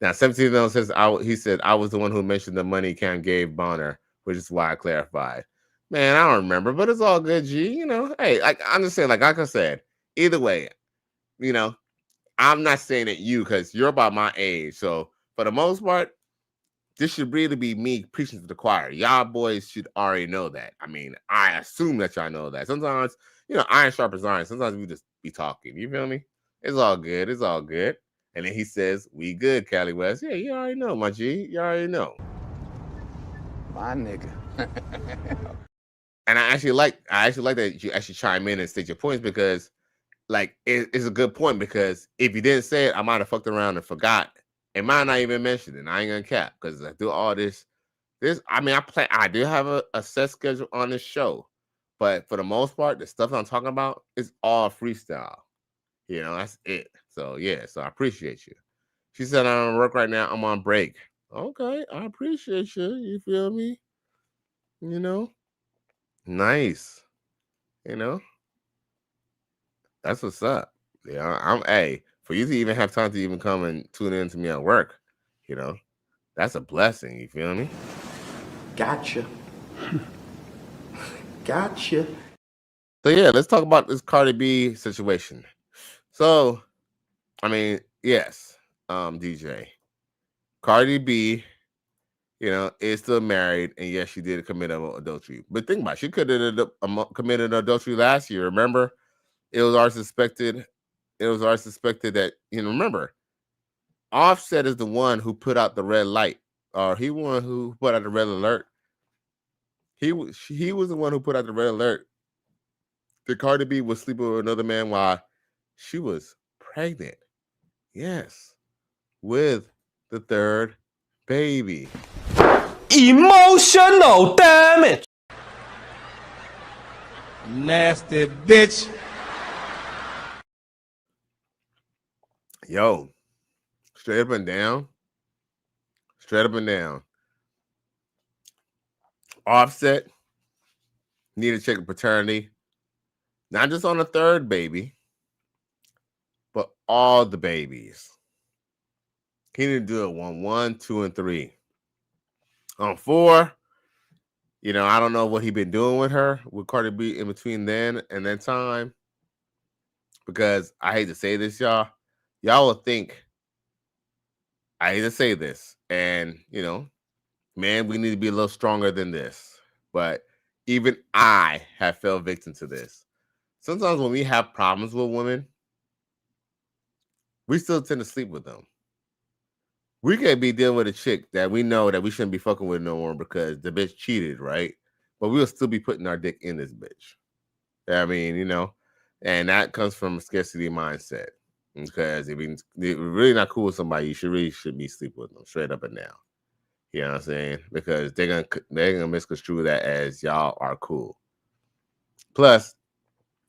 Now, 17 says he said I was the one who mentioned the money Cam gave Bonner, which is why I clarified. Man, I don't remember, but it's all good, G. Hey, I'm just saying, like I said, either way, I'm not saying it you because you're about my age. So for the most part, this should really be me preaching to the choir. Y'all boys should already know that. I mean, I assume that y'all know that. Sometimes, iron sharpens iron. Sometimes we just be talking. You feel me? It's all good. And then he says, "We good, Cali West." Yeah, you already know, my G. You already know. My nigga. And I actually like that you actually chime in and state your points because, like, it's a good point because if you didn't say it, I might have fucked around and forgot. It might not even mention it. I ain't gonna cap because I do all this. I do have a set schedule on this show, but for the most part, the stuff I'm talking about is all freestyle. You know, that's it. So yeah, so I appreciate you. She said, "I'm on work right now. I'm on break." Okay, I appreciate you. You feel me? You know, nice. You know, that's what's up. Yeah, for you to even have time to even come and tune in to me at work, you know, that's a blessing. You feel me? Gotcha. Gotcha. So yeah, let's talk about this Cardi B situation. So, I mean, yes, DJ Cardi B, you know, is still married, and yes, she did commit adultery. But think about it, she could have committed adultery last year. Remember, it was our suspected that, you know, remember, Offset is the one who put out the red light, or he one who put out the red alert. He was the one who put out the red alert that Cardi B was sleeping with another man while she was pregnant. Yes, with the third baby. Emotional damage. Nasty bitch. Yo, straight up and down. Offset need to check paternity, not just on the third baby, but all the babies. He need to do it on 1, 2, and 3. On 4, you know, I don't know what he been doing with Cardi B in between then and that time. Because I hate to say this, y'all will think, I hate to say this, and, you know, man, we need to be a little stronger than this. But even I have fell victim to this. Sometimes when we have problems with women, we still tend to sleep with them. We could be dealing with a chick that we know that we shouldn't be fucking with no more because the bitch cheated, right? But we'll still be putting our dick in this bitch. I mean, you know, and that comes from a scarcity mindset. Because if you're really not cool with somebody, you should be sleeping with them straight up and down. You know what I'm saying? Because they're gonna misconstrue that as y'all are cool. Plus,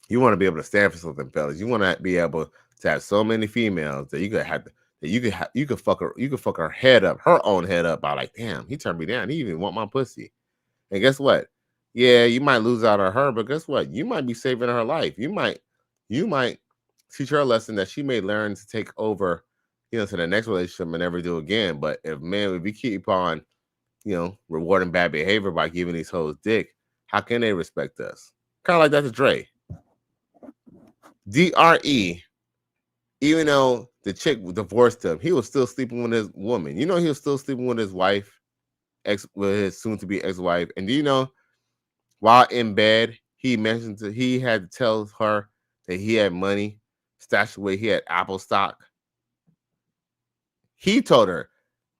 you want to be able to stand for something, fellas. You want to be able to have so many females that you could fuck her head up, her own head up by like, damn, he turned me down. He even want my pussy. And guess what? Yeah, you might lose out on her, but guess what? You might be saving her life. You might teach her a lesson that she may learn to take over, you know, to the next relationship and never do again. But if we keep on, you know, rewarding bad behavior by giving these hoes dick, how can they respect us? Kind of like that to Dre. DRE, even though the chick divorced him, he was still sleeping with his woman. You know, he was still sleeping with his wife, with his soon-to-be ex-wife. And do you know, while in bed, he mentioned he had to tell her that he had money stashed away. He had Apple stock. He told her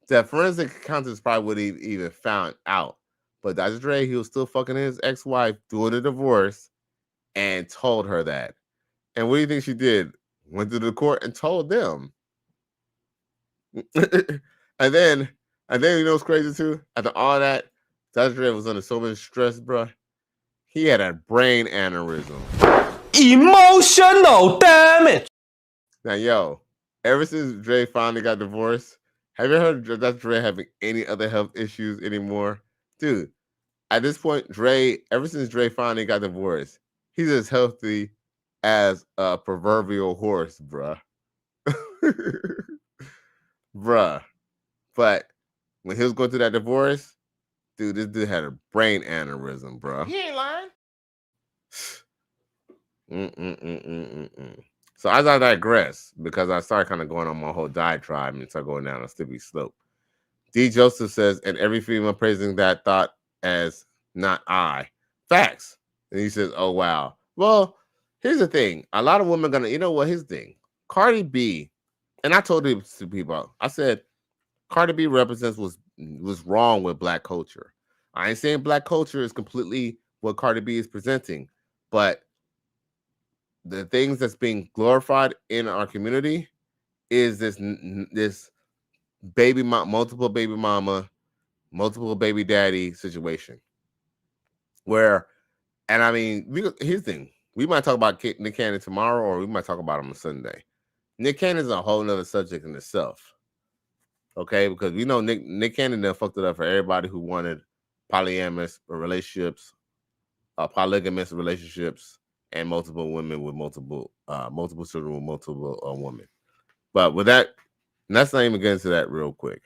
that forensic accountants probably would have even found out. But Dr. Dre, he was still fucking his ex-wife doing the divorce and told her that. And what do you think she did? Went to the court and told them. and then you know what's crazy too? After all that, Dr. Dre was under so much stress, bro. He had a brain aneurysm. Emotional damage. Now, yo, ever since Dre finally got divorced, have you heard of Dr. Dre having any other health issues anymore? Dude, at this point, ever since Dre finally got divorced, he's as healthy as a proverbial horse, bruh. Bruh. But when he was going through that divorce, dude, this dude had a brain aneurysm, bruh. He ain't lying. So as I digress, because I started kind of going on my whole diatribe and start going down a slippery slope. D. Joseph says, and every female praising that thought as not I. Facts. And he says, oh, wow. Well, here's the thing. A lot of women you know what? Here's the thing. Cardi B, and I told it to people. I said Cardi B represents what's wrong with black culture. I ain't saying black culture is completely what Cardi B is presenting, but the things that's being glorified in our community is this multiple baby mama, multiple baby daddy situation. Where, and I mean, here's the thing: we might talk about Nick Cannon tomorrow, or we might talk about him on Sunday. Nick Cannon is a whole nother subject in itself. Okay, because we know Nick Cannon done fucked it up for everybody who wanted polyamorous relationships, polygamous relationships, and multiple women with multiple children with multiple women. But with that, let's not even get into that real quick.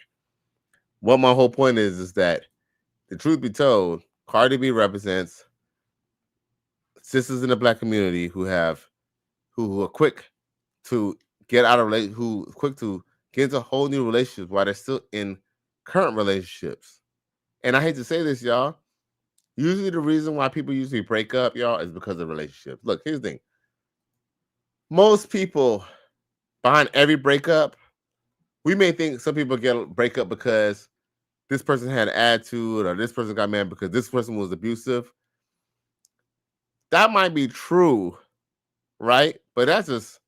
What my whole point is that the truth be told, Cardi B represents sisters in the black community who are quick to get out of who quick to get into whole new relationships while they're still in current relationships. And I hate to say this, y'all. Usually the reason why people usually break up, y'all, is because of relationships. Look, here's the thing. Most people behind every breakup, we may think some people break up because this person had an attitude or this person got mad because this person was abusive. That might be true, right? But that's just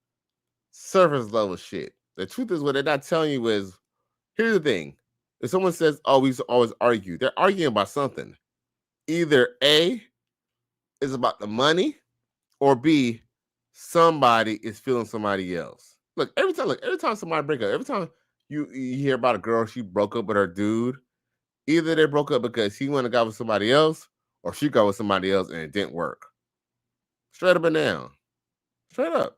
surface level shit. The truth is, what they're not telling you is, here's the thing. If someone says, oh, we always argue, they're arguing about something. Either A, is about the money, or B, somebody is feeling somebody else. Look, every time somebody break up, every time you hear about a girl, she broke up with her dude, either they broke up because he went and got with somebody else, or she got with somebody else and it didn't work. Straight up and down. Straight up.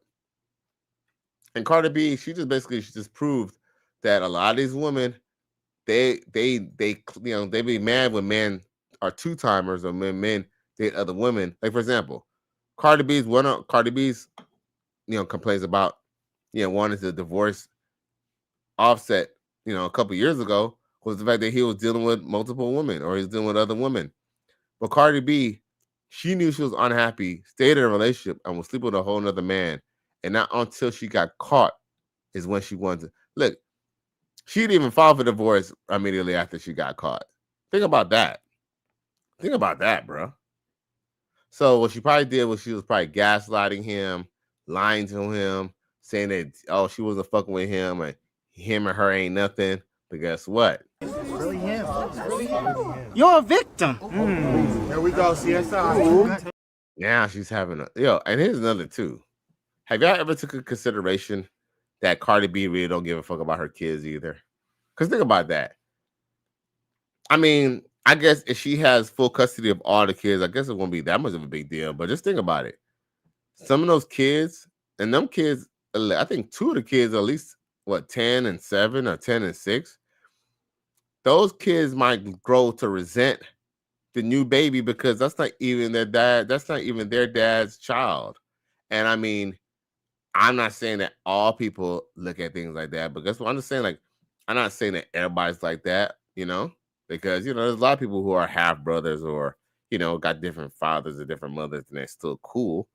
And Cardi B, she just proved that a lot of these women, they be mad when men are two timers or when men date other women. Like, for example, Cardi B's complains about wanting to divorce Offset a couple years ago was the fact that he was dealing with multiple women or he's dealing with other women. But Cardi B, she knew she was unhappy, stayed in a relationship, and was sleeping with a whole nother man. And not until she got caught is when she wanted to look. She didn't even file for divorce immediately after she got caught. Think about that. Think about that, bro. So what she probably did was she was probably gaslighting him, lying to him, saying that she wasn't fucking with him and him and her ain't nothing. But guess what? Really him. You're a victim. Here we go, CSI. Now she's having and here's another too. Have y'all ever took a consideration that Cardi B really don't give a fuck about her kids either? Because think about that. I mean, I guess if she has full custody of all the kids, I guess it won't be that much of a big deal. But just think about it. Some of those kids, and them kids, I think two of the kids are at least, 10 and 7 or 10 and 6. Those kids might grow to resent the new baby because that's not even their dad. That's not even their dad's child. And I mean, I'm not saying that all people look at things like that, but guess what? I'm just saying, I'm not saying that everybody's like that, because, there's a lot of people who are half brothers or, got different fathers or different mothers and they're still cool.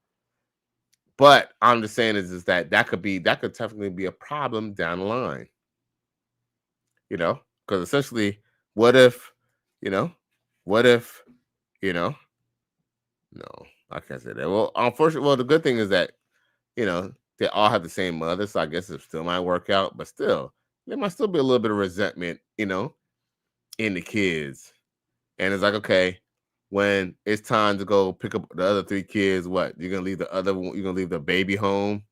But I'm just saying is that could definitely be a problem down the line, because essentially, what if, no, I can't say that. Well, unfortunately, the good thing is that, they all have the same mother, so I guess it still might work out, but still, there might still be a little bit of resentment, in the kids. And it's like, okay, when it's time to go pick up the other 3 kids, what? You're gonna leave you're gonna leave the baby home,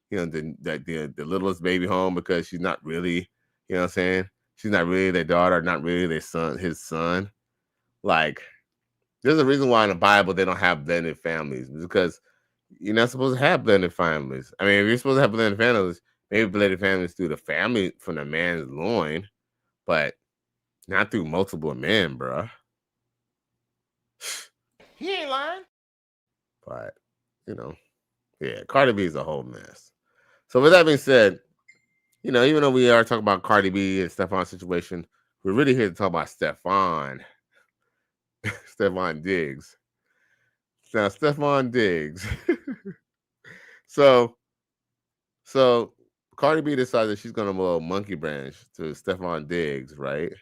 the littlest baby home because she's not really, what I'm saying? She's not really their daughter, not really his son. Like, there's a reason why in the Bible they don't have blended families, because you're not supposed to have blended families. I mean, if you're supposed to have blended families, maybe blended families through the family from the man's loin, but not through multiple men, bro. He ain't lying. But, Cardi B is a whole mess. So with that being said, even though we are talking about Cardi B and Stefon's situation, we're really here to talk about Stefon Diggs. Now, Stefon Diggs. So Cardi B decided she's gonna monkey branch to Stefon Diggs, right?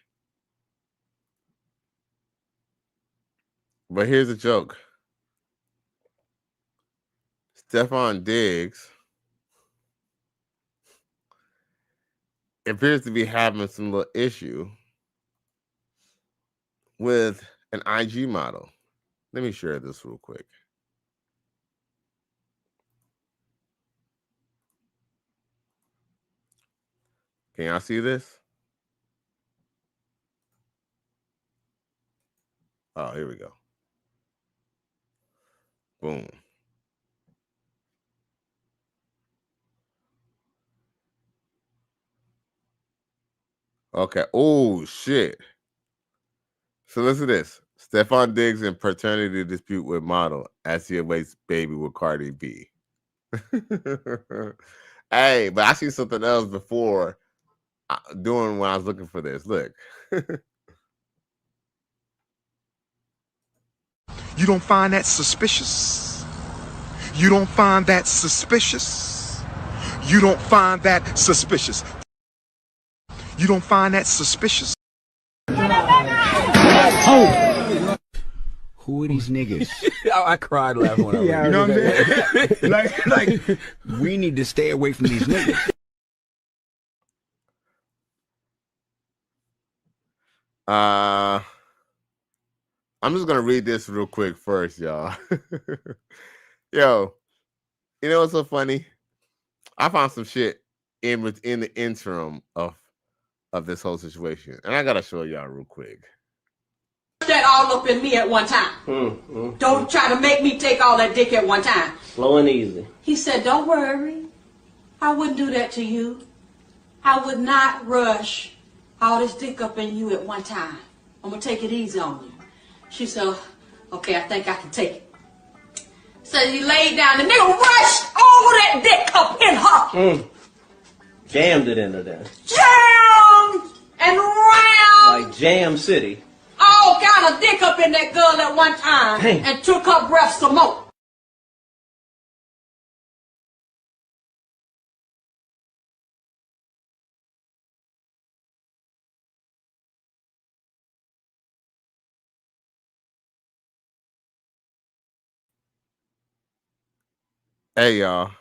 But here's the joke. Stefon Diggs appears to be having some little issue with an IG model. Let me share this real quick. Can y'all see this? Oh, here we go. Boom. Okay. Oh, shit. So listen to this. Stefon Diggs in paternity dispute with model as he awaits baby with Cardi B. Hey, but I see something else before doing when I was looking for this. Look. You don't find that suspicious? You don't find that suspicious? You don't find that suspicious? You don't find that suspicious? Oh. Who are these niggas? I cried laughing when I read it. You know what I'm saying? like, we need to stay away from these niggas. I'm just gonna read this real quick first, y'all. Yo, you know what's so funny? I found some shit in the interim of this whole situation, and I gotta show y'all real quick. That all up in me at one time. Don't try to make me take all that dick at one time. Slow and easy. He said, don't worry. I wouldn't do that to you. I would not rush all this dick up in you at one time. I'm going to take it easy on you. She said, okay, I think I can take it. So he laid down. The nigga rushed all that dick up in her. Jammed it into there. Jammed and round. Like Jam City. All kind of dick up in that girl at one time. Damn. And took her breath some more. Hey, y'all.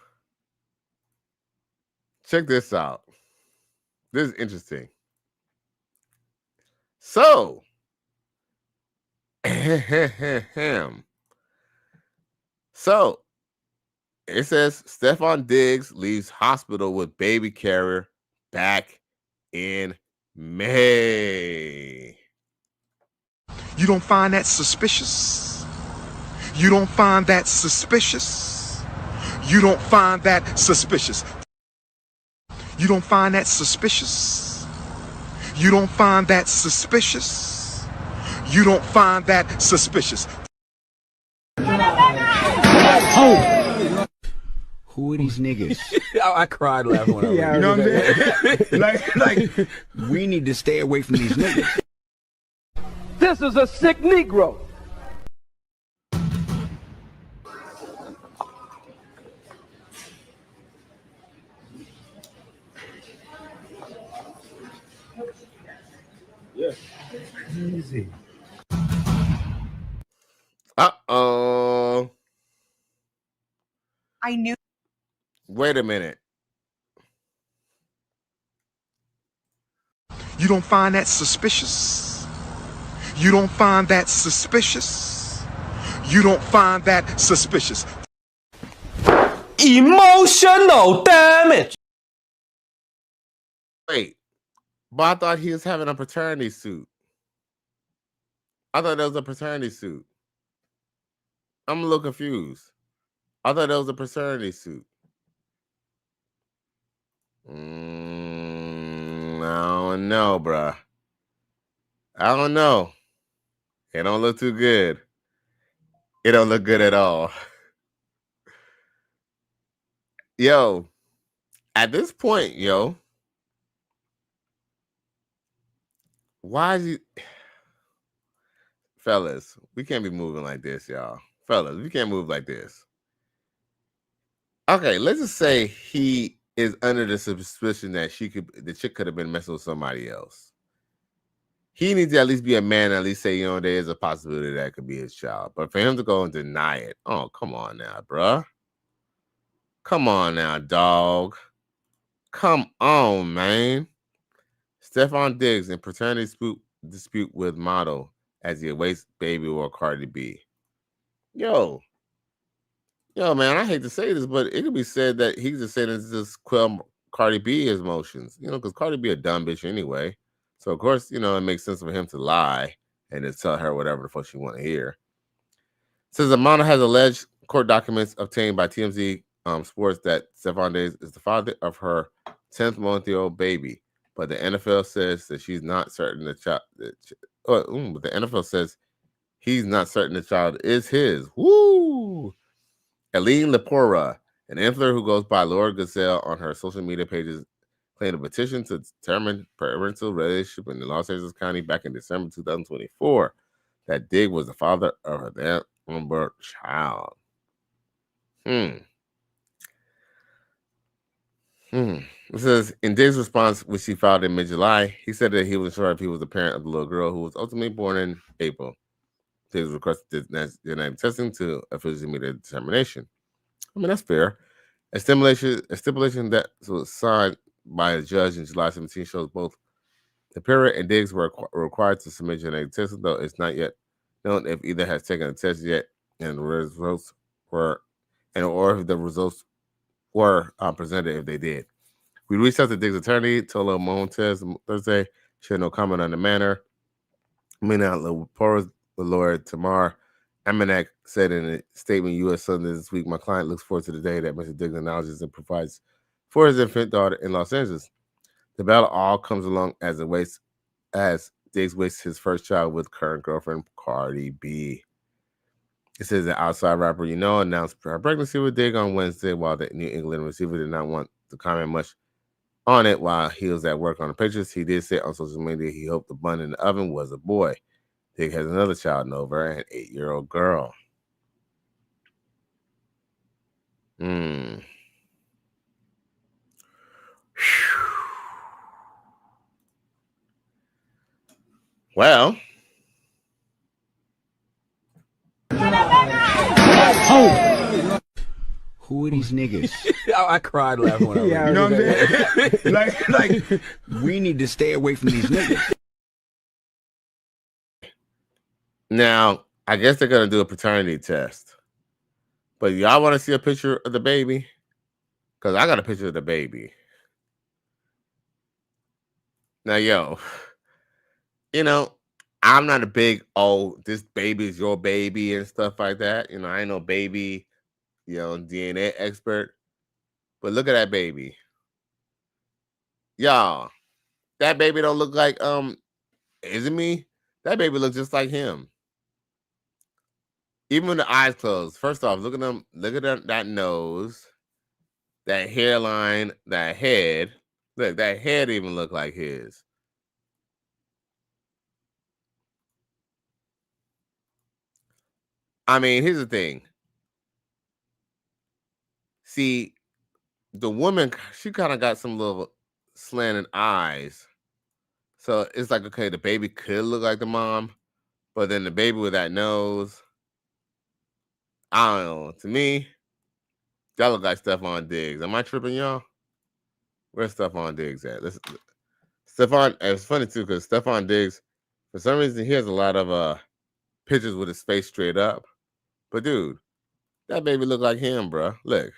Check this out. This is interesting. So, so it says Stefon Diggs leaves hospital with baby carrier back in May. You don't find that suspicious? You don't find that suspicious? You don't find that suspicious? You don't find that suspicious? You don't find that suspicious? You don't find that suspicious? Oh. Who are these niggas? I cried laughing when I read it. You know what I'm saying? like, we need to stay away from these niggas. This is a sick Negro. Yeah. Easy. Uh-oh. I knew. Wait a minute. You don't find that suspicious? You don't find that suspicious? You don't find that suspicious? Emotional damage. Wait. But I thought he was having a paternity suit. I thought that was a paternity suit. I'm a little confused. I thought that was a paternity suit. I don't know, bruh. I don't know. It don't look too good. It don't look good at all. Yo, at this point, yo, why is he... Fellas, we can't be moving like this, y'all. Fellas, we can't move like this. Okay, let's just say he is under the suspicion that the chick could have been messing with somebody else. He needs to at least be a man, at least say, there is a possibility that could be his child. But for him to go and deny it, oh, come on now, bruh. Come on now, dog. Come on, man. Stefon Diggs in paternity dispute with model as he awaits baby or Cardi B. Yo, man, I hate to say this, but it could be said that he's just saying this just quell Cardi B's emotions, because Cardi B a dumb bitch anyway. So, of course, it makes sense for him to lie and just tell her whatever the fuck she want to hear. It says the model has alleged court documents obtained by TMZ Sports that Stefon Diggs is the father of her 10-month-old baby, but the NFL says that she's not certain the child. But the NFL says he's not certain the child is his. Woo! Aline Lepora, an influencer who goes by Laura Gazelle on her social media pages, claimed a petition to determine parental relationship in Los Angeles County back in December 2024 that Diggs was the father of her then unborn child. It says, in Diggs' response, which he filed in mid-July, he said that he was sure if he was the parent of the little girl who was ultimately born in April. Diggs requested genetic testing to officially make a determination. I mean, that's fair. A stipulation that was signed by a judge in July 17 shows both the parent and Diggs were required to submit genetic testing, though it's not yet known if either has taken a test yet and the results were, or if the results were presented if they did. We reached out to Diggs' attorney, Tolo Montes, Thursday. She had no comment on the matter. Meanwhile, the lawyer Tamar Amanek said in a statement, U.S. Sunday this week, my client looks forward to the day that Mr. Diggs acknowledges and provides for his infant daughter in Los Angeles. The battle all comes along as Diggs wastes his first child with current girlfriend Cardi B. It says the outside rapper, announced her pregnancy with Diggs on Wednesday, while the New England receiver did not want to comment much on it while he was at work on the pictures. He did say on social media he hoped the bun in the oven was a boy. Diggs has another child, Nova, an 8-year-old girl. Well. Who are these niggas? I cried laughing when I read what I'm saying? like, we need to stay away from these niggas. Now, I guess they're going to do a paternity test. But y'all want to see a picture of the baby? Because I got a picture of the baby. Now, I'm not a big, this baby is your baby and stuff like that. I ain't no baby, DNA expert. But look at that baby. Y'all, that baby don't look like, isn't me? That baby looks just like him. Even with the eyes closed. First off, look at them. Look at that nose, that hairline, that head. Look, that head even look like his. I mean, here's the thing. See, the woman, she kind of got some little slanted eyes. So it's like, okay, the baby could look like the mom, but then the baby with that nose, I don't know. To me, that look like Stefon Diggs. Am I tripping, y'all? Where's Stefon Diggs at? Stefon, it's funny too, because Stefon Diggs, for some reason, he has a lot of pictures with his face straight up. But dude, that baby look like him, bro. Look.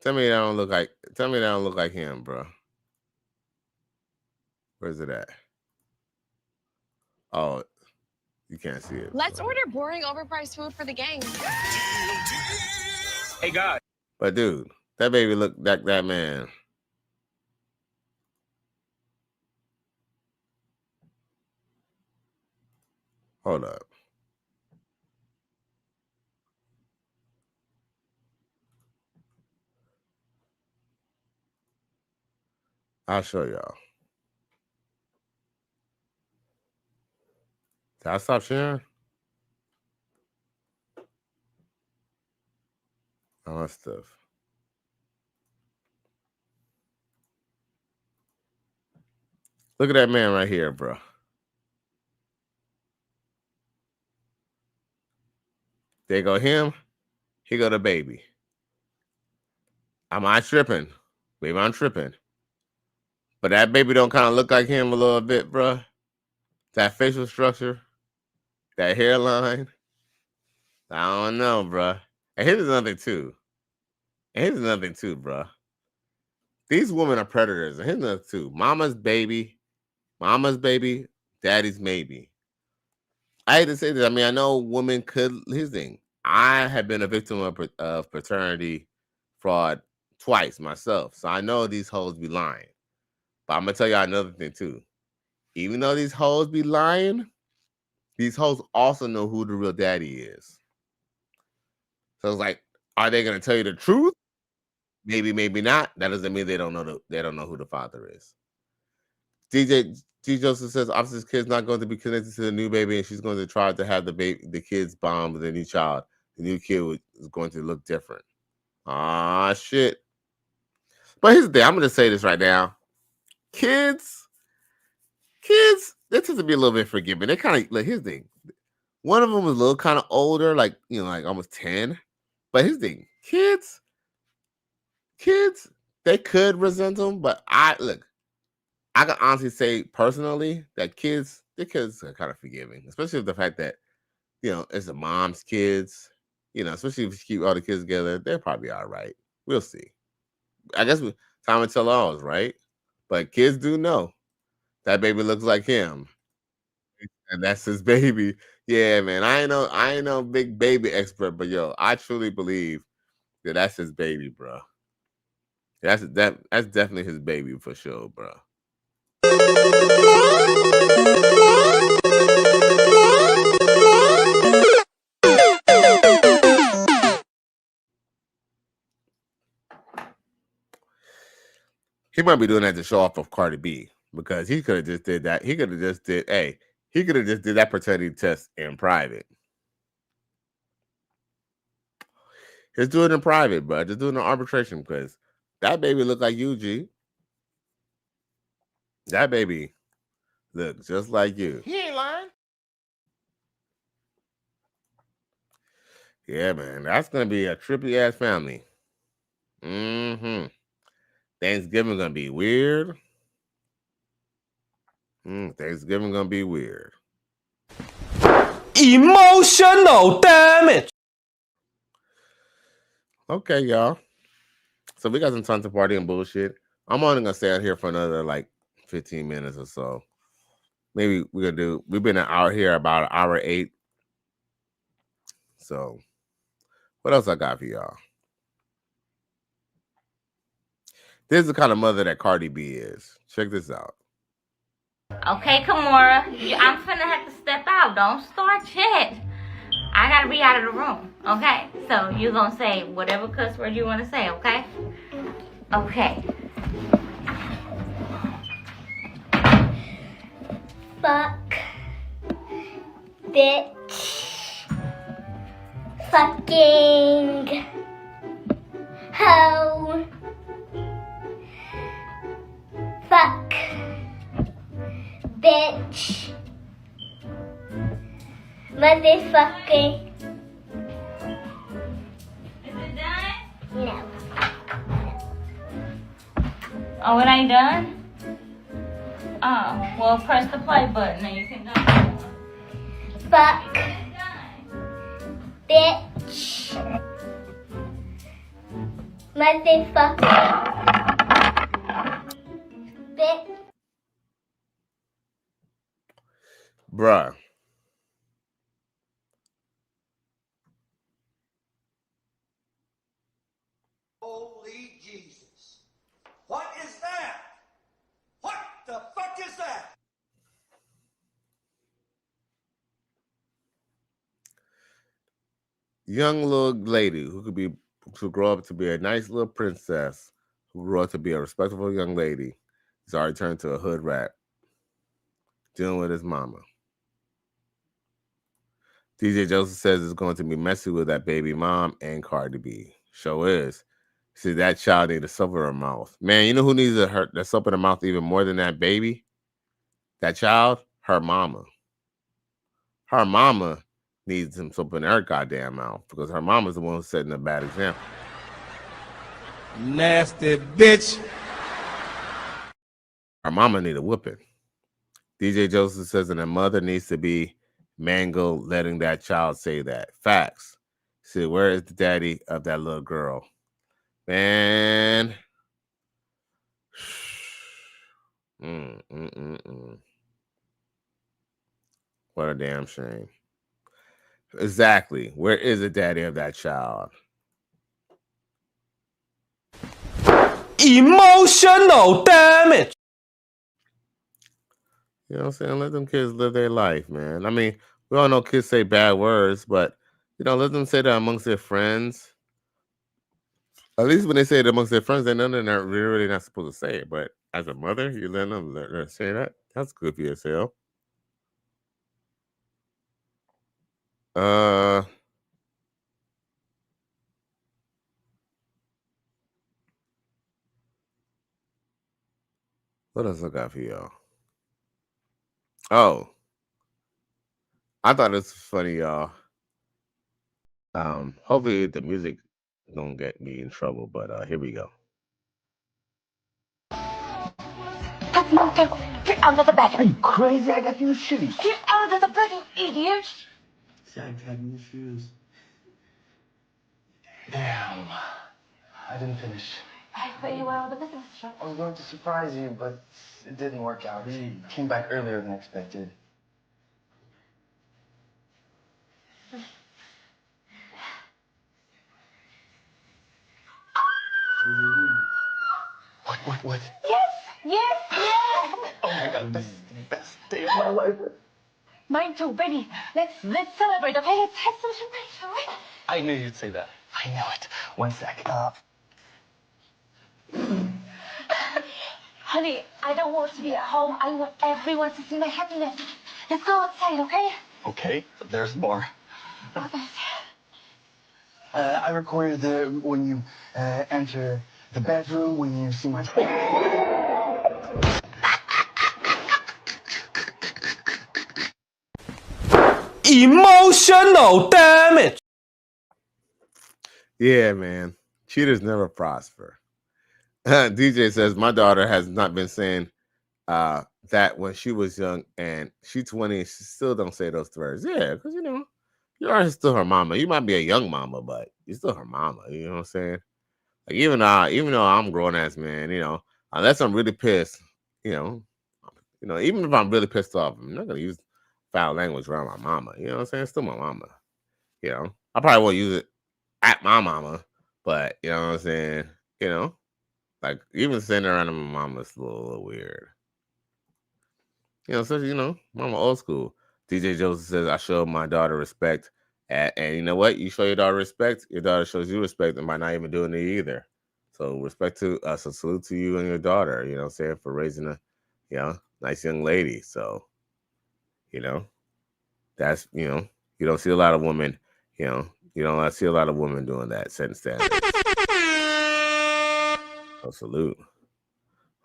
Tell me that don't look like him, bro. Where's it at? Oh, you can't see it. Let's order boring, overpriced food for the gang. Hey, God. But dude, that baby look like that man. Hold up. I'll show y'all. Did I stop sharing? All that stuff. Look at that man right here, bro. There go him. Here go the baby. Am I tripping? Baby, I'm tripping. But that baby don't kind of look like him a little bit, bro. That facial structure, that hairline. I don't know, bro. And here's another thing too. Bro. These women are predators. And here's another too. Mama's baby, daddy's maybe. I hate to say this. I mean, I know women could. Here's the thing. I have been a victim of paternity fraud twice myself. So I know these hoes be lying. But I'm going to tell y'all another thing too. Even though these hoes be lying, these hoes also know who the real daddy is. So it's like, are they going to tell you the truth? Maybe, maybe not. That doesn't mean they don't know who the father is. G. Joseph says, officer's kid's not going to be connected to the new baby, and she's going to try to have the kids bond with the new child. The new kid is going to look different. Ah, shit. But here's the thing. I'm going to say this right now. Kids, they tend to be a little bit forgiving. They kind of, like, here's the thing. One of them was a little kind of older, like almost 10. But here's the thing. Kids, they could resent them, but I can honestly say personally that the kids are kind of forgiving, especially with the fact that, it's the mom's kids, especially if you keep all the kids together, they're probably all right. We'll see. I guess time will tell all, right? But kids do know that baby looks like him. And that's his baby. Yeah, man. I ain't no big baby expert, but yo, I truly believe that that's his baby, bro. That's definitely his baby for sure, bro. He might be doing that to show off of Cardi B because he could have just did that. He could have just did that paternity test in private. Just do it in private, bro. Just do it in arbitration because that baby look like you, G. That baby looks just like you. He ain't lying. Yeah, man. That's going to be a trippy ass family. Mm-hmm. Thanksgiving going to be weird. Thanksgiving going to be weird. Emotional damage. Okay, y'all. So we got some time to party and bullshit. I'm only going to stay out here for another 15 minutes or so. Maybe we've been out here about an hour 8. So what else I got for y'all? This is the kind of mother that Cardi B is. Check this out. Okay, Kimora, I'm finna have to step out. Don't start yet. I gotta be out of the room, okay? So you're gonna say whatever cuss word you wanna say, okay? Okay. Fuck. Bitch. Fucking. Hoe. Fuck. Bitch. Motherfucker. Is it done? No. Oh, it ain't done? Oh, well, press the play button and you can go. Fuck. Bitch. Motherfucker. Bitch. Bruh. Holy Jesus. What is that? What the fuck is that? Young little lady who grow up to be a nice little princess, who grew up to be a respectable young lady, is already turned to a hood rat, dealing with his mama. DJ Joseph says it's going to be messy with that baby mom and Cardi B. Show is. See, that child needs a soap in her mouth. Man, you know who needs the soap in her mouth even more than that baby? That child? Her mama. Her mama needs some soap in her goddamn mouth because her mama's the one who's setting a bad example. Nasty bitch. Her mama need a whooping. DJ Joseph says, and a mother needs to be mangled letting that child say that. Facts. See, where is the daddy of that little girl? Man. What a damn shame. Exactly. Where is the daddy of that child? Emotional damage. You know what I'm saying? Let them kids live their life, man. I mean, we all know kids say bad words, but, let them say that amongst their friends. At least when they say it amongst their friends, they know they're really not supposed to say it. But as a mother, you let them say that? That's good for yourself. What else I got for y'all? Oh, I thought this was funny, y'all. Hopefully the music don't get me in trouble, but here we go. Get out of the bed. Are you crazy? I got you shoes. Get out of the bed, you idiot. See, I had new shoes. Damn. I didn't finish. I thought you were on the business trip. I was going to surprise you, but it didn't work out. Came back earlier than expected. What? Yes. Oh my god, this is the best day of my life. Mine too, baby. Let's celebrate, okay? Let's have some champagne, all right? I knew you'd say that. I knew it. 1 sec. Honey, I don't want to be at home. I want everyone to see my happiness. Let's go outside, okay? Okay, but there's more. Okay. I recorded when you enter the bedroom, when you see my... Emotional damage. Yeah, man. Cheaters never prosper. DJ says, my daughter has not been saying that when she was young, and she's 20 and she still don't say those words. Yeah, because, you are still her mama. You might be a young mama, but you're still her mama. You know what I'm saying? Like, even though I'm a grown-ass man, unless I'm really pissed, even if I'm really pissed off, I'm not going to use foul language around my mama. You know what I'm saying? It's still my mama. I probably won't use it at my mama, but you know what I'm saying? Like even saying around my mama is a little weird. Mama old school. DJ Joseph says, I show my daughter respect. And you know what? You show your daughter respect, your daughter shows you respect and by not even doing it either. So respect to us, a salute to you and your daughter, you know what I'm saying, for raising a nice young lady. So, that's you don't see a lot of women, you don't see a lot of women doing that, setting standards. So salute.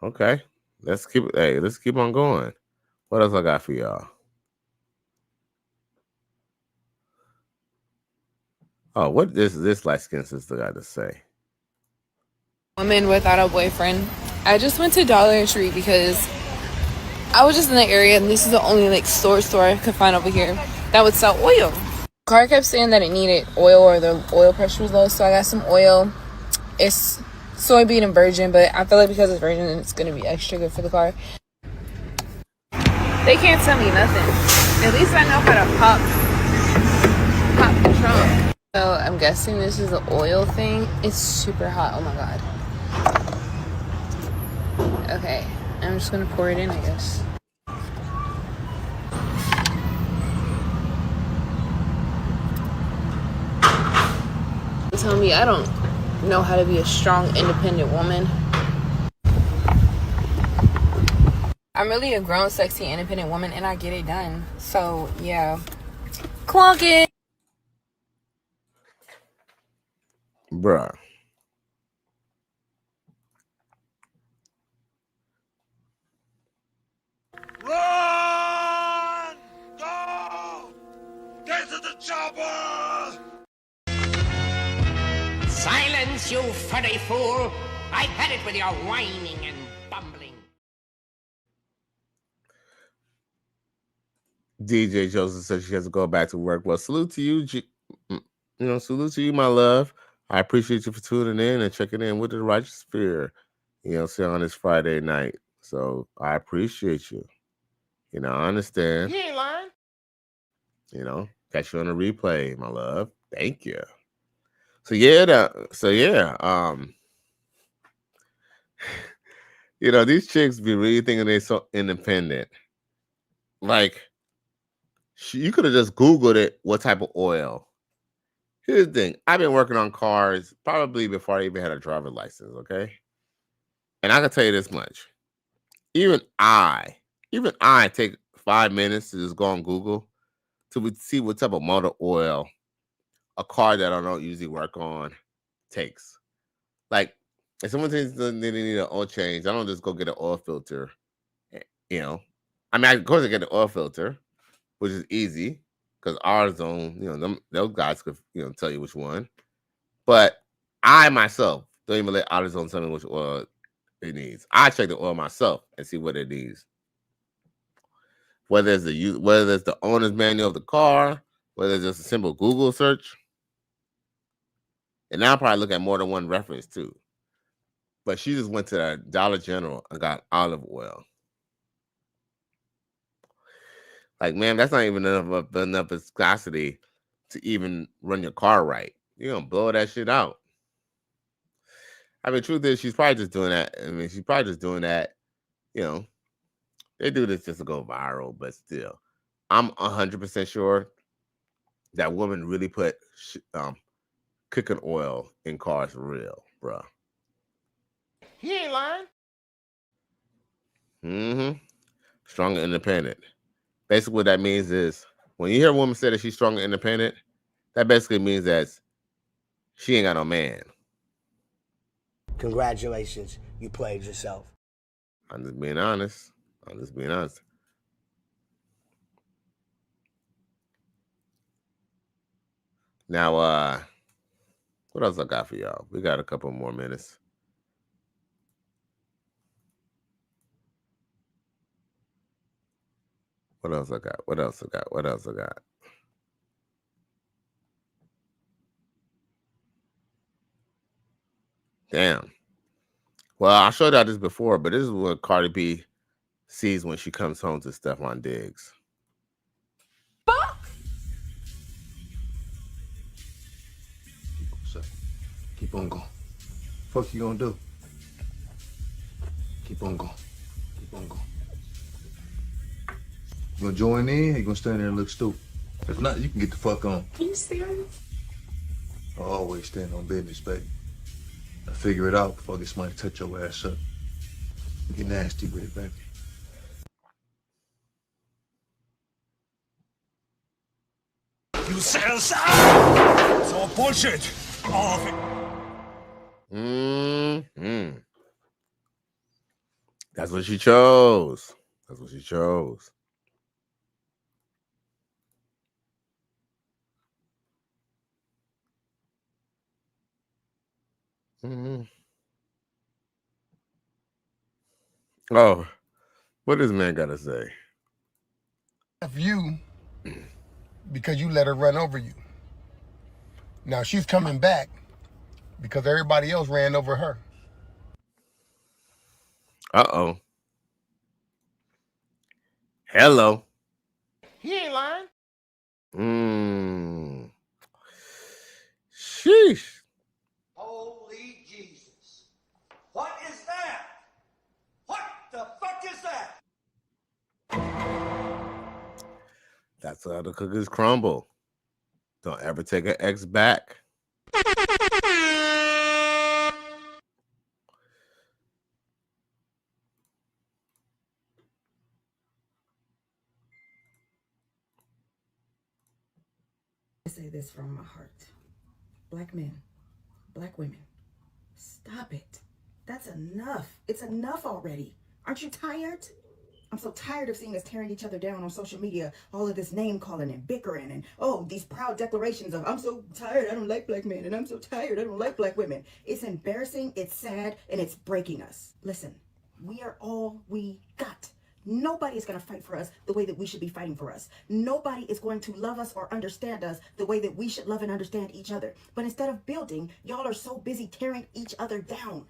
Okay. Let's keep on going. What else I got for y'all? Oh, what this light skin sister got to say? Woman without a boyfriend. I just went to Dollar Tree because I was just in the area and this is the only store I could find over here that would sell oil. Car kept saying that it needed oil or the oil pressure was low, so I got some oil. It's soybean and virgin, but I feel like because it's virgin, it's gonna be extra good for the car. They can't tell me nothing. At least I know how to pop the trunk. So I'm guessing this is the oil thing. It's super hot. Oh my god. Okay, I'm just gonna pour it in, I guess. Tell me I don't know how to be a strong, independent woman. I'm really a grown, sexy, independent woman, and I get it done. So yeah, clonk it. Bruh. Run! Go! Get to the chopper! Silence, you furry fool! I've had it with your whining and bumbling. DJ Joseph says she has to go back to work. Well, salute to you, salute to you, my love. I appreciate you for tuning in and checking in with the Righteous Sphere, say on this Friday night. So I appreciate you. I understand. He ain't lying. Catch you on the replay, my love. Thank you. So yeah, these chicks be really thinking they're so independent. Like, you could have just Googled it, what type of oil. Here's the thing. I've been working on cars probably before I even had a driver's license, okay? And I can tell you this much. Even I take 5 minutes to just go on Google to see what type of motor oil a car that I don't usually work on takes. Like, if someone thinks they need an oil change, I don't just go get an oil filter. Of course I get an oil filter, which is easy because AutoZone, those guys could, tell you which one. But I myself don't even let AutoZone tell me which oil it needs. I check the oil myself and see what it needs. Whether it's the owner's manual of the car, whether it's just a simple Google search. And now I'll probably look at more than one reference too. But she just went to the Dollar General and got olive oil. Like, man, that's not even enough viscosity to even run your car right. You're going to blow that shit out. Truth is, she's probably just doing that. They do this just to go viral, but still. I'm 100% sure that woman really put cooking oil in cars for real, bruh. He ain't lying. Mm-hmm. Strong and independent. Basically, what that means is when you hear a woman say that she's strong and independent, that basically means that she ain't got no man. Congratulations, you played yourself. I'm just being honest. Now, what else I got for y'all? We got a couple more minutes. What else I got? Damn. Well, I showed y'all this before, but this is what Cardi B sees when she comes home to Stefon Diggs. Keep on going. Fuck you gonna do? Keep on going. You gonna join in or you gonna stand there and look stupid? If not, you can get the fuck on. Are you serious? I always stand on business, baby. I figure it out before I get somebody to touch your ass up. Get nasty with it, baby. You said it's all bullshit. All of it. Mm-hmm. That's what she chose. Mm-hmm. Oh, what does man gotta say? Of you because you let her run over you. Now she's coming back because everybody else ran over her. Uh-oh. Hello. He ain't lying. Sheesh. Holy Jesus. What is that? What the fuck is that? That's how the cookies crumble. Don't ever take an ex back. I say this from my heart. Black men, Black women, stop it. That's enough. It's enough already. Aren't you tired? I'm so tired of seeing us tearing each other down on social media, all of this name calling and bickering and, oh, these proud declarations of, I'm so tired, I don't like black men, and I'm so tired, I don't like black women. It's embarrassing, it's sad, and it's breaking us. Listen, we are all we got. Nobody is going to fight for us the way that we should be fighting for us. Nobody is going to love us or understand us the way that we should love and understand each other. But instead of building, y'all are so busy tearing each other down.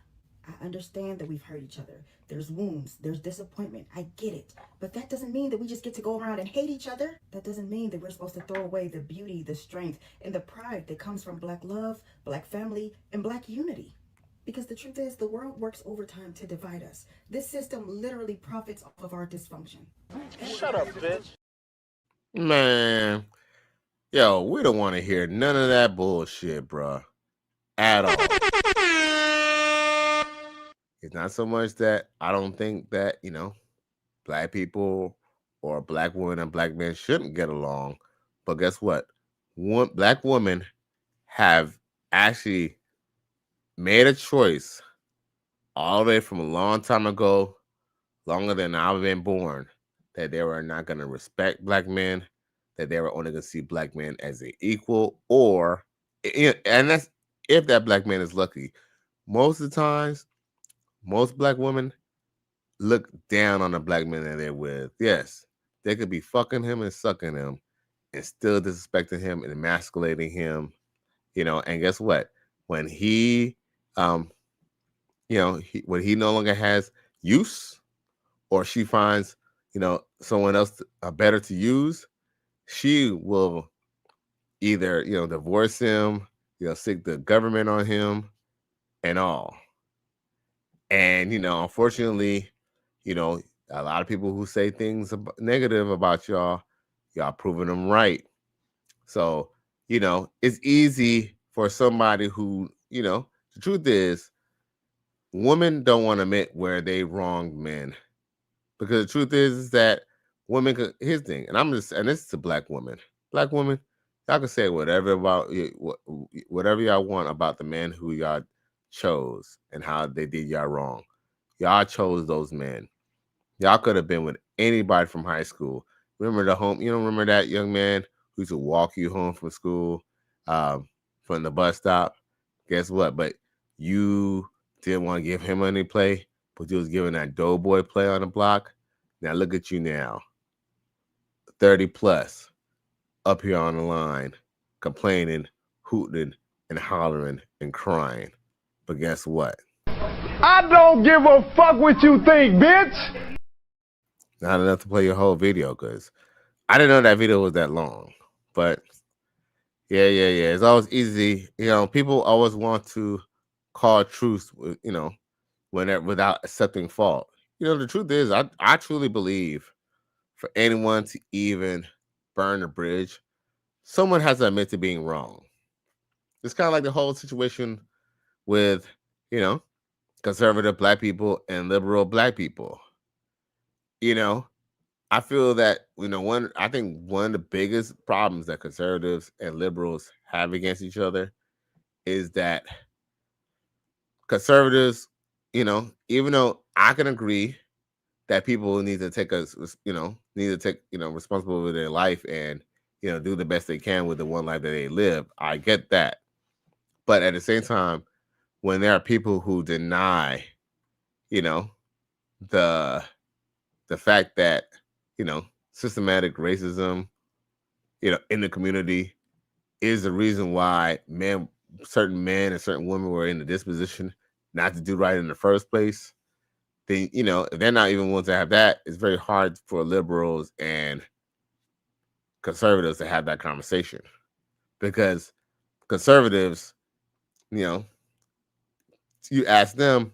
I understand that we've hurt each other. There's wounds, there's disappointment. I get it. But that doesn't mean that we just get to go around and hate each other. That doesn't mean that we're supposed to throw away the beauty, the strength, and the pride that comes from black love, black family, and black unity. Because the truth is, the world works overtime to divide us. This system literally profits off of our dysfunction. Shut up, bitch. Man, yo, we don't want to hear none of that bullshit, bruh. At all. It's not so much that I don't think that, black people or black women and black men shouldn't get along. But guess what? Black women have actually made a choice all the way from a long time ago, longer than I've been born, that they were not going to respect black men, that they were only going to see black men as an equal, and that's if that black man is lucky. Most of the times, most black women look down on the black men that they're with. Yes, they could be fucking him and sucking him and still disrespecting him and emasculating him, and guess what? When he, when he no longer has use, or she finds, someone else better to use, she will either, divorce him, stick the government on him and all. And, unfortunately, a lot of people who say things negative about y'all proving them right. So, it's easy for somebody who, the truth is, women don't want to admit where they wronged men. Because the truth is that women could, here's the thing, and this is to black women. Black women, y'all can say whatever whatever y'all want about the men who y'all chose and how they did y'all wrong. Y'all chose those men. Y'all could have been with anybody from high school. Remember remember that young man who used to walk you home from school, from the bus stop? Guess what? But you didn't want to give him any play, but you was giving that doughboy play on the block. Now look at you now, 30 plus, up here on the line, complaining, hooting, and hollering and crying. But guess what? I don't give a fuck what you think, bitch. Not enough to play your whole video, because I didn't know that video was that long. But yeah. It's always easy. People always want to call truth, without accepting fault. The truth is, I truly believe for anyone to even burn a bridge, someone has to admit to being wrong. It's kind of like the whole situation with, conservative black people and liberal black people. I feel that, I think one of the biggest problems that conservatives and liberals have against each other is that conservatives, even though I can agree that people need to take responsibility of their life and, do the best they can with the one life that they live. I get that. But at the same time, when there are people who deny, the fact that, systematic racism, in the community is the reason why certain men and certain women were in the disposition not to do right in the first place, then, if they're not even willing to have that, it's very hard for liberals and conservatives to have that conversation. Because conservatives, you ask them,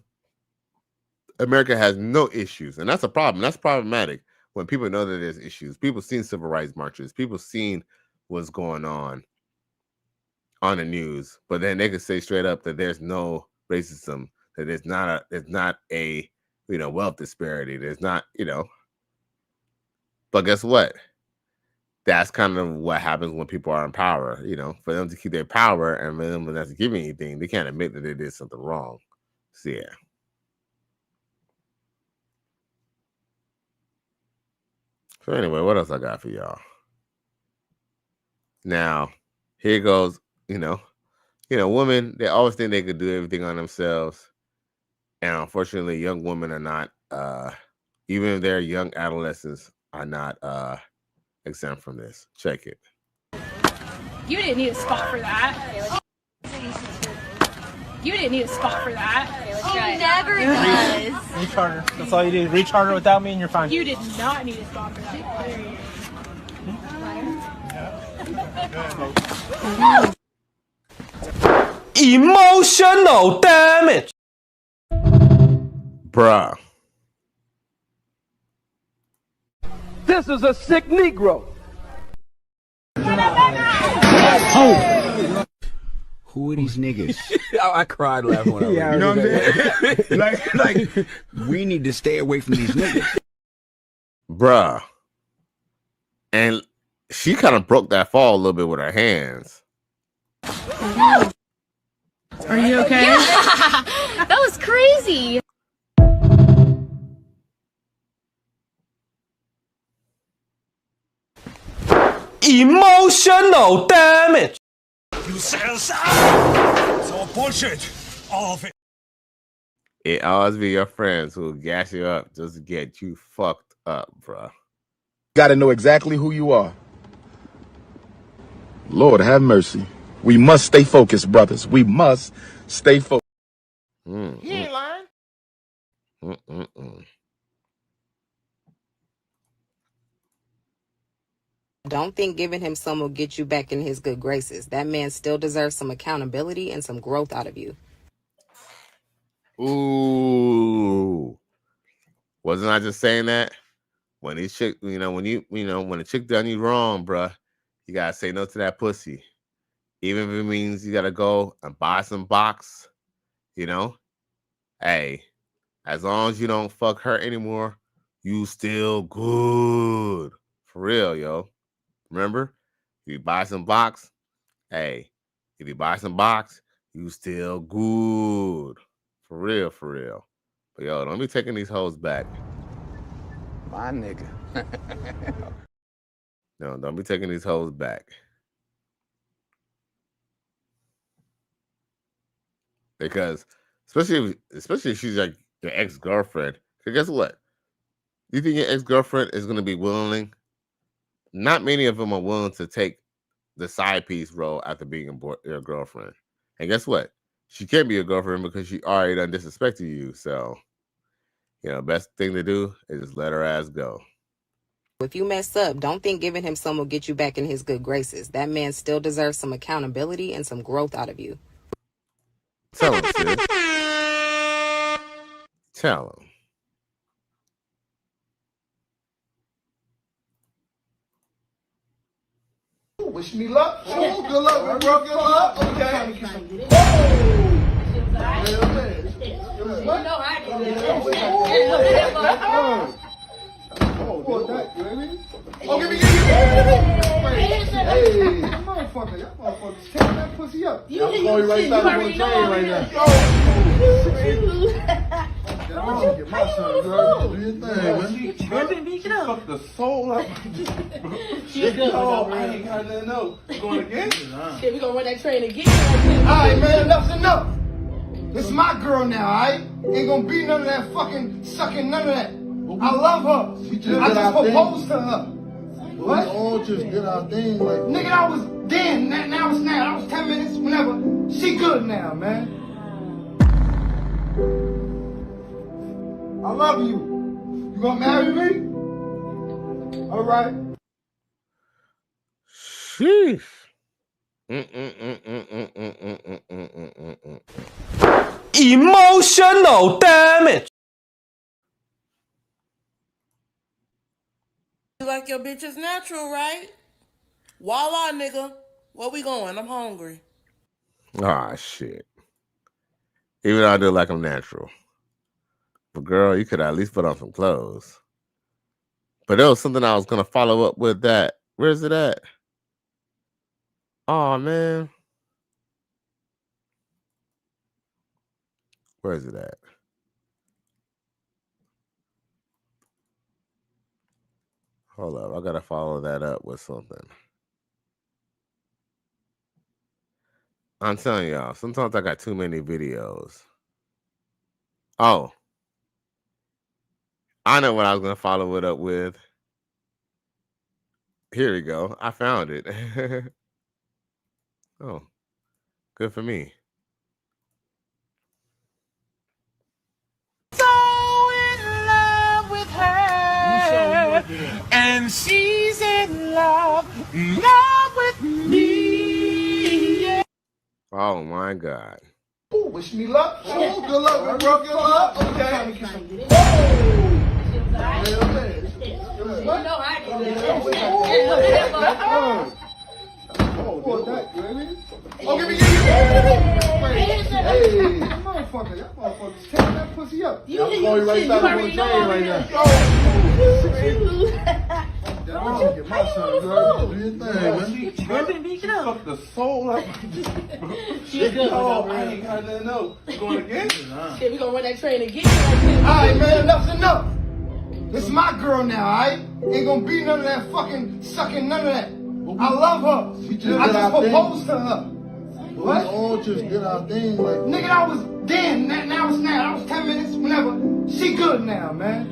America has no issues. And that's a problem. That's problematic when people know that there's issues. People seen civil rights marches. People seen what's going on the news. But then they could say straight up that there's no racism, that there's not a wealth disparity. There's not, but guess what? that's kind of what happens when people are in power. You know, for them to keep their power and for them not to give anything, they can't admit that they did something wrong. So yeah. So anyway, what else I got for y'all? Now, here goes. Women, they always think they could do everything on themselves, and unfortunately, young women are not. Even if they're young adolescents, are not exempt from this. Check it. You didn't need a spot for that. You didn't need a spot for that. He never does. Recharter. That's all you do. Recharter without me and you're fine. You did not need a spot for that. Emotional damage. Bruh. This is a sick Negro. Who are these niggas? I cried laughing when I read it. You know what I'm saying? like, we need to stay away from these niggas. Bruh. And she kind of broke that fall a little bit with her hands. Are you okay? Yeah. That was crazy. Emotional damage. You sell out. It's all bullshit. All of it. It always be your friends who will gas you up just to get you fucked up, bruh. Got to know exactly who you are. Lord have mercy. We must stay focused, brothers. We must stay focused. He ain't lying. Don't think giving him some will get you back in his good graces. That man still deserves some accountability and some growth out of you. Ooh. Wasn't I just saying that? When these chick, when a chick done you wrong, bruh, you gotta say no to that pussy. Even if it means you gotta go and buy some box, hey, as long as you don't fuck her anymore, you still good. For real, yo. Remember? If you buy some box, hey, you still good. For real, for real. But yo, don't be taking these hoes back. My nigga. No, don't be taking these hoes back. Because especially if she's like your ex-girlfriend. Because guess what? You think your ex-girlfriend is gonna be willing? Not many of them are willing to take the side piece role after being your girlfriend. And guess what? She can't be your girlfriend because she already done disrespected you. So, best thing to do is just let her ass go. If you mess up, don't think giving him some will get you back in his good graces. That man still deserves some accountability and some growth out of you. Tell him, sis. Tell him. Wish me luck. Oh, good luck, bro. Good luck. Okay. Oh, give me. Hey, motherfucker. Y'all motherfuckers tearing that pussy up. I'm going right back on the train right now. Get my son, girl. Do your thing, man. She fucked the soul out. She's good. I ain't got nothing to know. Going again? Shit, we gonna run that train again. Alright, man, enough's enough. This is my girl now, alright? Ain't gonna be none of that fucking sucking, none of that. I love her. I just proposed to her. What? We all just did our thing, like. Nigga, I was then. Now it's now. I was 10 minutes, whenever. She good now, man. I love you. You gonna marry me? All right. Sheesh. Emotional damage. You like your bitches natural, right? Voila, nigga. Where we going? I'm hungry. Ah, shit. Even though I do like them natural. But girl, you could at least put on some clothes. But there was something I was going to follow up with that. Where's it at? Oh man. Where's it at? Hold up. I gotta follow that up with something. I'm telling y'all, sometimes I got too many videos. Oh. I know what I was gonna follow it up with. Here we go. I found it. Oh, good for me. So in love with her, and she's in love with me. Yeah. Oh my God. Ooh, wish me luck. Oh, good luck, bro. Good luck. Okay. Oh, give me. Hey, motherfucker, y'all motherfuckers tearing that pussy up. You right back on the train right now. Get my son, girl. Do your thing, man. Fuck the soul out of She's good. Oh, I ain't got nothing else. Going again? Shit, we gonna run that train again. Alright, man, enough's enough. This is my girl now, alright? Ain't gonna be none of that fucking sucking, none of that. I love her. I just proposed to her. What? We all just did our thing, like. Nigga, that was then. Now it's now. That was 10 minutes, whenever. She good now, man.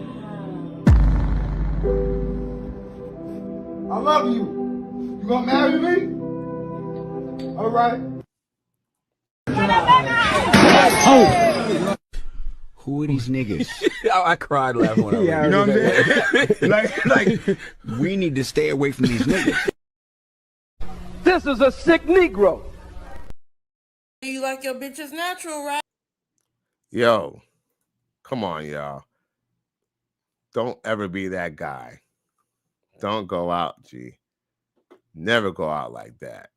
I love you. You gonna marry me? All right. Who are these niggas? I cried laughing when I read it. You know what I'm saying? like, we need to stay away from these niggas. This is a sick Negro. You like your bitches natural, right? Yo, come on, y'all. Don't ever be that guy. Don't go out, G. Never go out like that.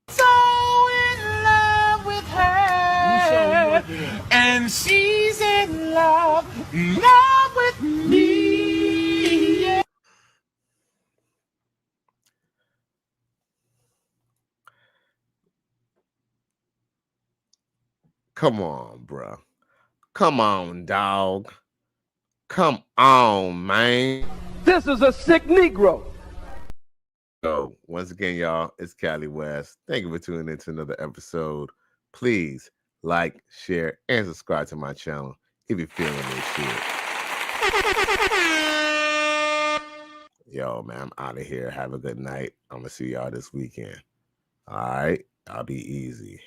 So in love with her, and she's in love with me. Yeah. Come on, bro. Come on, dog. Come on, man. This is a sick Negro. So, once again, y'all, it's Cali West. Thank you for tuning in to another episode. Please like, share, and subscribe to my channel if you're feeling this shit. Yo, man, I'm out of here. Have a good night. I'm going to see y'all this weekend. All right? I'll be easy.